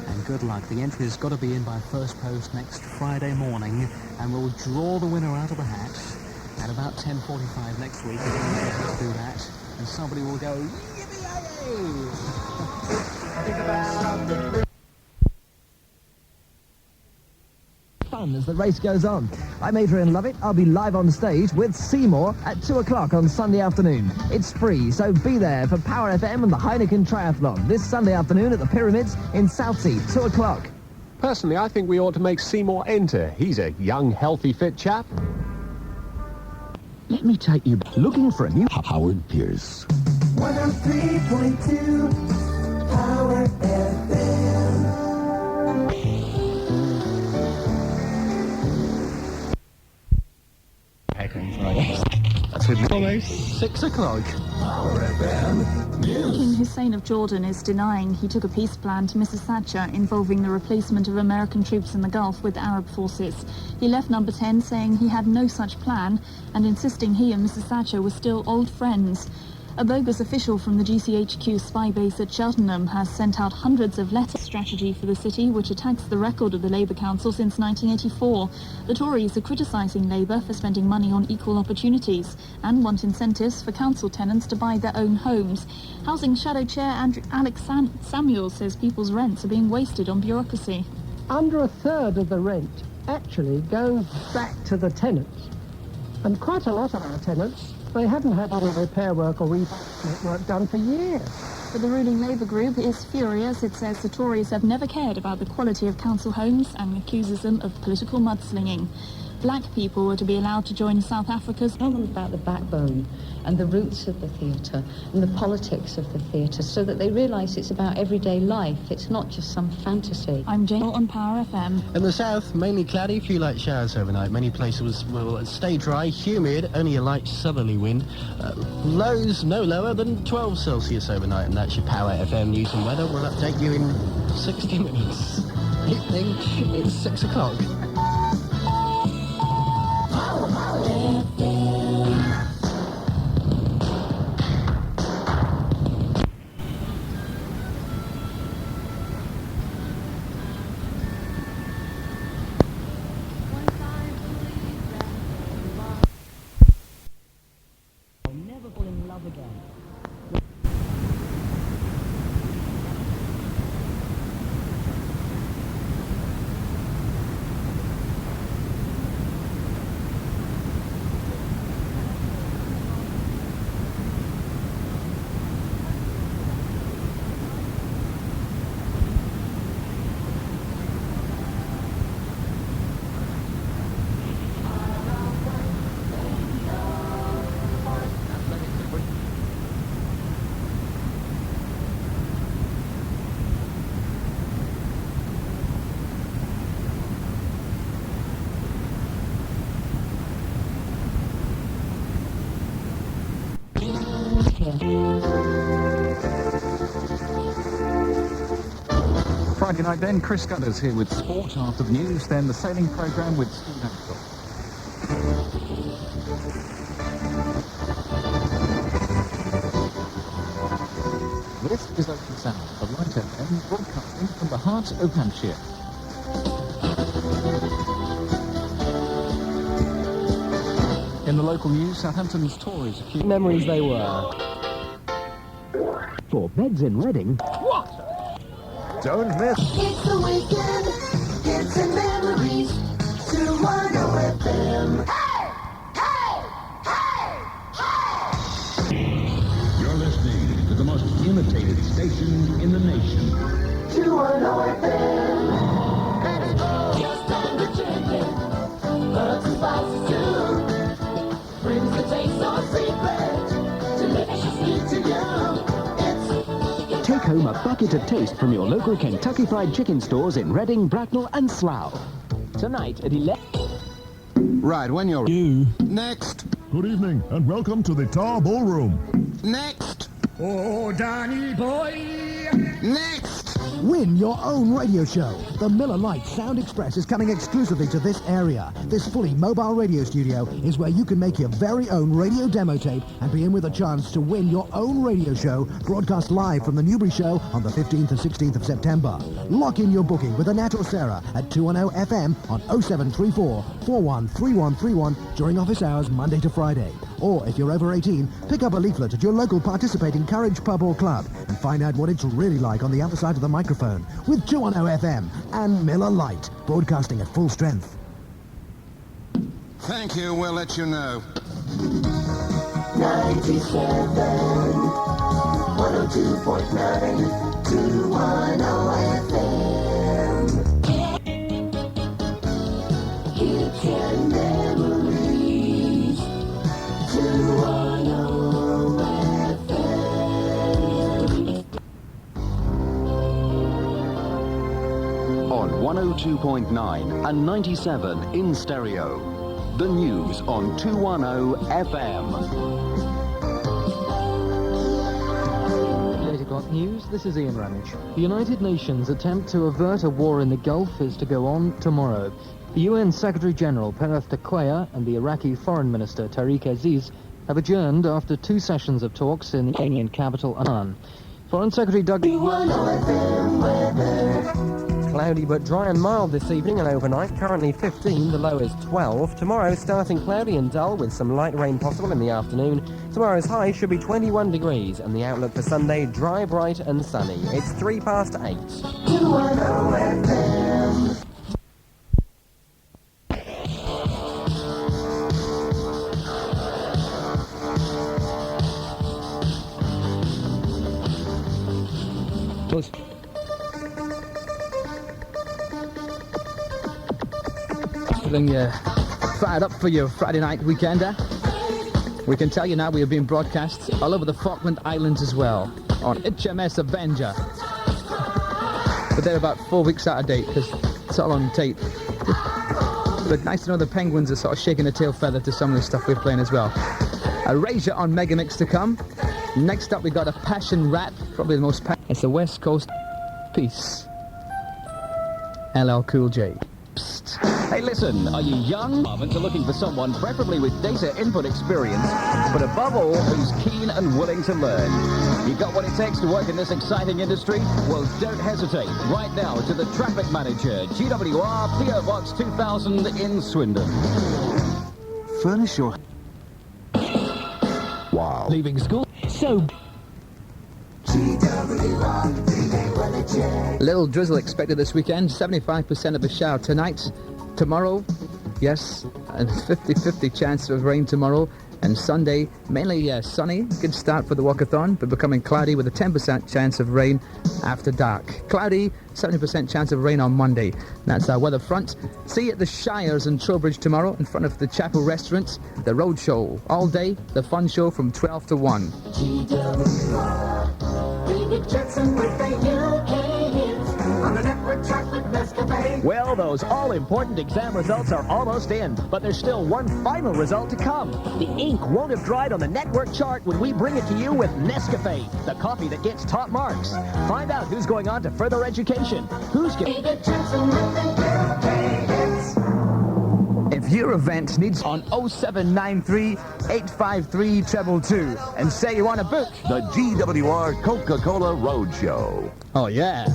And good luck. The entry's got to be in by first post next Friday morning, and we'll draw the winner out of the hat at about 10:45 next week. If we get to do that, and somebody will go, yippee-yay! Fun as the race goes on. I'm Adrian Lovett. I'll be live on stage with Seymour at 2 o'clock on Sunday afternoon. It's free, so be there for Power FM and the Heineken Triathlon this Sunday afternoon at the Pyramids in Southsea, 2 o'clock. Personally, I think we ought to make Seymour enter. He's a young, healthy, fit chap. Let me take you looking for a new Howard Pierce. 103.2 Power FM. That's with me. Almost 6 o'clock. King Hussein of Jordan is denying he took a peace plan to Mrs. Thatcher involving the replacement of American troops in the Gulf with Arab forces. He left Number 10 saying he had no such plan and insisting he and Mrs. Thatcher were still old friends. A bogus official from the GCHQ spy base at Cheltenham has sent out hundreds of letters strategy for the city, which attacks the record of the Labour Council since 1984. The Tories are criticising Labour for spending money on equal opportunities and want incentives for council tenants to buy their own homes. Housing Shadow Chair Alex Samuel says people's rents are being wasted on bureaucracy. Under a third of the rent actually goes back to the tenants. And quite a lot of our tenants, they haven't had any repair work or refurbishment work done for years. But the ruling Labour group is furious. It says the Tories have never cared about the quality of council homes and accuses them of political mudslinging. Black people were to be allowed to join South Africa's... Tell them about the backbone and the roots of the theatre and the politics of the theatre so that they realise it's about everyday life. It's not just some fantasy. I'm Jane on Power FM. In the south, mainly cloudy, few light showers overnight. Many places will stay dry, humid, only a light southerly wind. Lows no lower than 12 Celsius overnight, and that's your Power FM news and weather. We'll update you in 60 minutes. Evening, it's 6 o'clock. Friday night then, Chris Scudder's here with sport after the news, then the sailing programme with Steve Axel. This is Ocean Sound of Light FM, broadcasting from the heart of Hampshire. In the local news, Southampton's Tories accused... Memories they were. For beds in Reading... What? Don't miss. It's the weekend, it's in memories, 210 FM. You're listening to the most imitated station in the nation. 210 FM. Let's go. Just time to check it. Herbs and spices too. Brings the taste of secret. Deliciously to you. Take home a bucket of taste from your local Kentucky Fried Chicken stores in Reading, Bracknell and Slough. Tonight at 11... Right, when you're... You. Next. Good evening, and welcome to the Tar Ballroom. Next. Oh, Danny boy! Next. Win your own radio show. The Miller Lite Sound Express is coming exclusively to this area. This fully mobile radio studio is where you can make your very own radio demo tape and be in with a chance to win your own radio show broadcast live from the Newbury show on the 15th and 16th of September. Lock in your booking with Annette or Sarah at 210 FM on 0734 413131 during office hours Monday to Friday. Or if you're over 18, pick up a leaflet at your local participating Courage pub or club and find out what it's really like on the other side of the microphone with 210 FM and Miller Lite, broadcasting at full strength. Thank you, we'll let you know. 97, 102.9, 210 FM. Hits and memories, 210 FM. On 102.9 and 97 in stereo. The news on 210 FM. 8 o'clock news, this is Ian Ramage. The United Nations attempt to avert a war in the Gulf is to go on tomorrow. The UN Secretary-General Pereth Tequaya and the Iraqi Foreign Minister Tariq Aziz have adjourned after 2 sessions of talks in the Kenyan capital, Amman. Foreign Secretary Doug... Cloudy but dry and mild this evening and overnight. Currently 15, the low is 12. Tomorrow starting cloudy and dull with some light rain possible in the afternoon. Tomorrow's high should be 21 degrees and the outlook for Sunday dry, bright and sunny. It's 8:03. 210 FM. Feeling fired up for your Friday night weekender? We can tell you now we are being broadcast all over the Falkland Islands as well on HMS Avenger. But they're about 4 weeks out of date because it's all on tape. But nice to know the Penguins are sort of shaking a tail feather to some of the stuff we're playing as well. Erasure on Megamix to come. Next up we got a passion rap, probably the most it's a West Coast piece. LL Cool J. Psst. Hey, listen, are you young? Are looking for someone preferably with data input experience, but above all, who's keen and willing to learn? You got what it takes to work in this exciting industry? Well, don't hesitate. Right now to the traffic manager, GWR, PO Box 2000 in Swindon. Furnish your... Wow. Leaving school. So... Little drizzle expected this weekend. 75% of a shower tonight. Tomorrow, yes, and 50-50 chance of rain tomorrow. And Sunday, mainly sunny. Good start for the walkathon, but becoming cloudy with a 10% chance of rain after dark. Cloudy, 70% chance of rain on Monday. That's our weather front. See you at the Shires in Trowbridge tomorrow in front of the Chapel Restaurant. The Road Show. All day, the fun show from 12 to 1. Well, those all-important exam results are almost in, but there's still one final result to come. The ink won't have dried on the network chart when we bring it to you with Nescafe, the coffee that gets top marks. Find out who's going on to further education, who's getting... If your event needs on 0793 853 222 and say you want to book the GWR Coca-Cola Roadshow. Oh, yeah.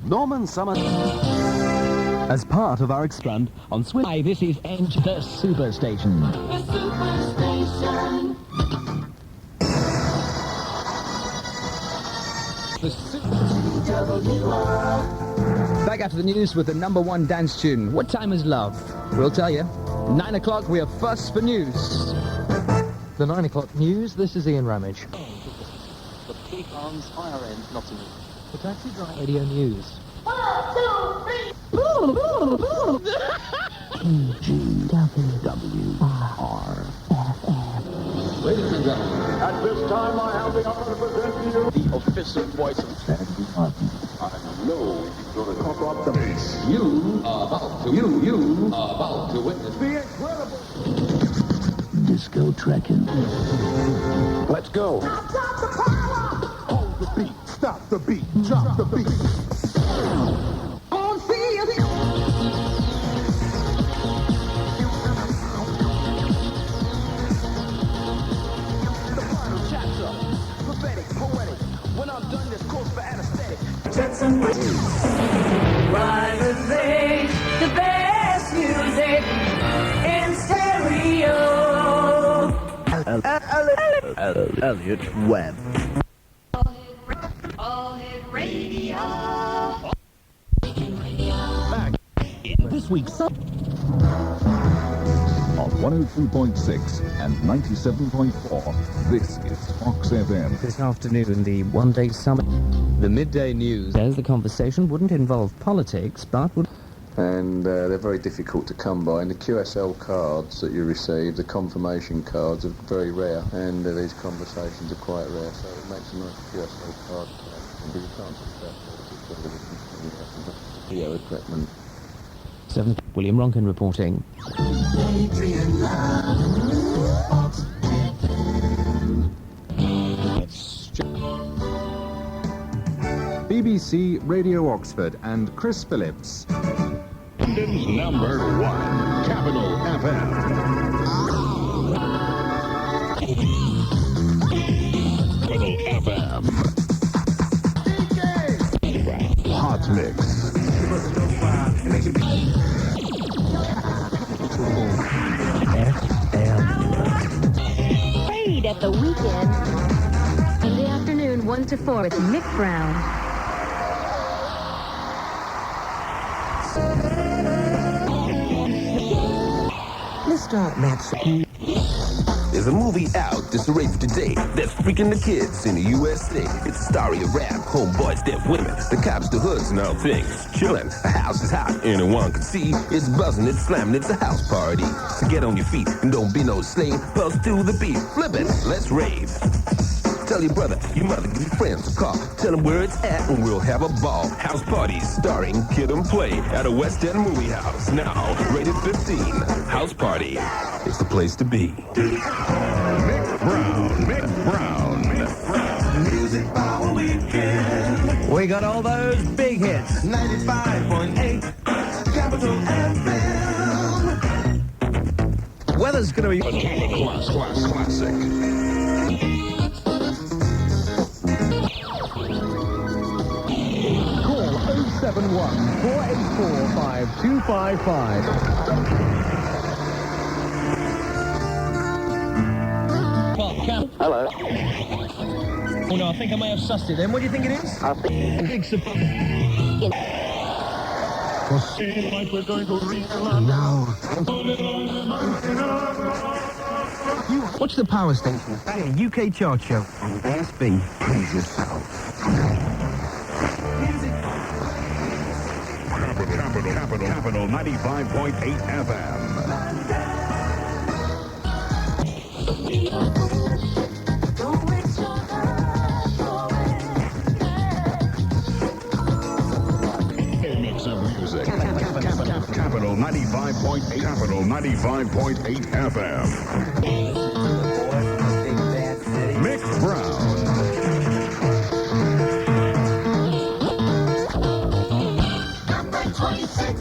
Norman Summers. As part of our expand on Swim. Hi, this is Eng, the Superstation. The Superstation. Back after the news with the #1 dance tune. What time is love? We'll tell you. 9 o'clock, we are first for news. The 9 o'clock news, this is Ian Ramage. The peak arms higher end, Nottingham. The Taxi Drive Radio News. 1, 2, 3. GWR. Ladies and gentlemen, at this time I have the honor to present to you the official voice of Saturday Martin. I know you're going to cock up the bass. You are about to witness the incredible Disco trekking. Let's go. Hold the beat, stop the beat, drop the beat. On field. The final chapter, prophetic, poetic. When I'm done, this course for anesthetic. Privately, the best music in stereo. Elliot Webb. All hit radio. Back in this week's on 103.6 and 97.4. This is Fox FM. This afternoon, the one-day summit. The midday news says the conversation wouldn't involve politics, but would... And they're very difficult to come by. And the QSL cards that you receive, the confirmation cards, are very rare. And these conversations are quite rare, so it makes a nice QSL card. But you can't video equipment. 7. William Ronkin reporting. Adrian Lovett. BBC Radio Oxford and Chris Phillips. London's #1, Capital FM. Capital FM. Hot Mix. Played at the weekend. Sunday afternoon, 1 to 4 with Mick Brown. Mr. Matson. There's a movie out that's rave today that's freaking the kids in the USA. It's a story of rap, homeboys, deaf women, the cops, the hoods, and all things. Chillin', a house is hot, anyone can see. It's buzzing, it's slamming, it's a house party. So get on your feet and don't be no slave. Pulse to the beat, flip it, let's rave. Tell your brother, your mother, give your friends a call. Tell them where it's at and we'll have a ball. House parties starring Kid and Play at a West End movie house. Now, rated 15. House party is the place to be. Mick Brown. Music Power Weekend. We got all those big hits. 95.8 Capital FM. Weather's going to be classic. Call 071-484-5255. Hello. Oh no, I think I may have sussed it then. What do you think it is? I think Big surprise. Watch the power station. Hey, UK chart show. On BSB. Please yourself. Capital 95.8 FM. Mix of music. Capital 95.8. Capital 95.8 FM. Mick Brown.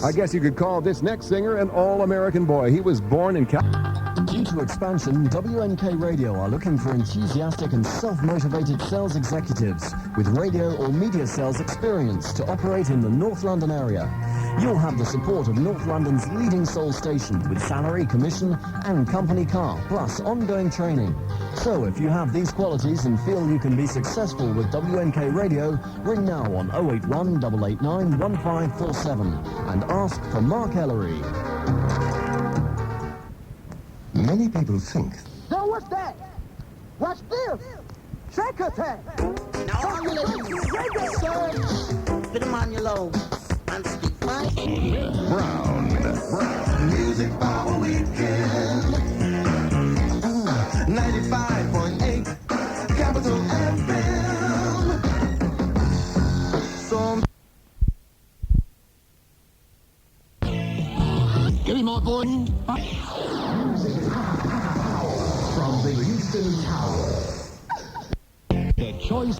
I guess you could call this next singer an all-American boy. He was born in Due to expansion, WNK Radio are looking for enthusiastic and self-motivated sales executives with radio or media sales experience to operate in the North London area. You'll have the support of North London's leading soul station with salary, commission and company car, plus ongoing training. So if you have these qualities and feel you can be successful with WNK Radio, ring now on 081 889 1547 and ask for Mark Ellery. Many people think Yo, what's that? What's this? Shake attack. Now all you ladies, search for the manual and speak right. Brown. Music Power Weekend. 95.8 Capital FM. Give me my boy. From the Houston Tower. The choice.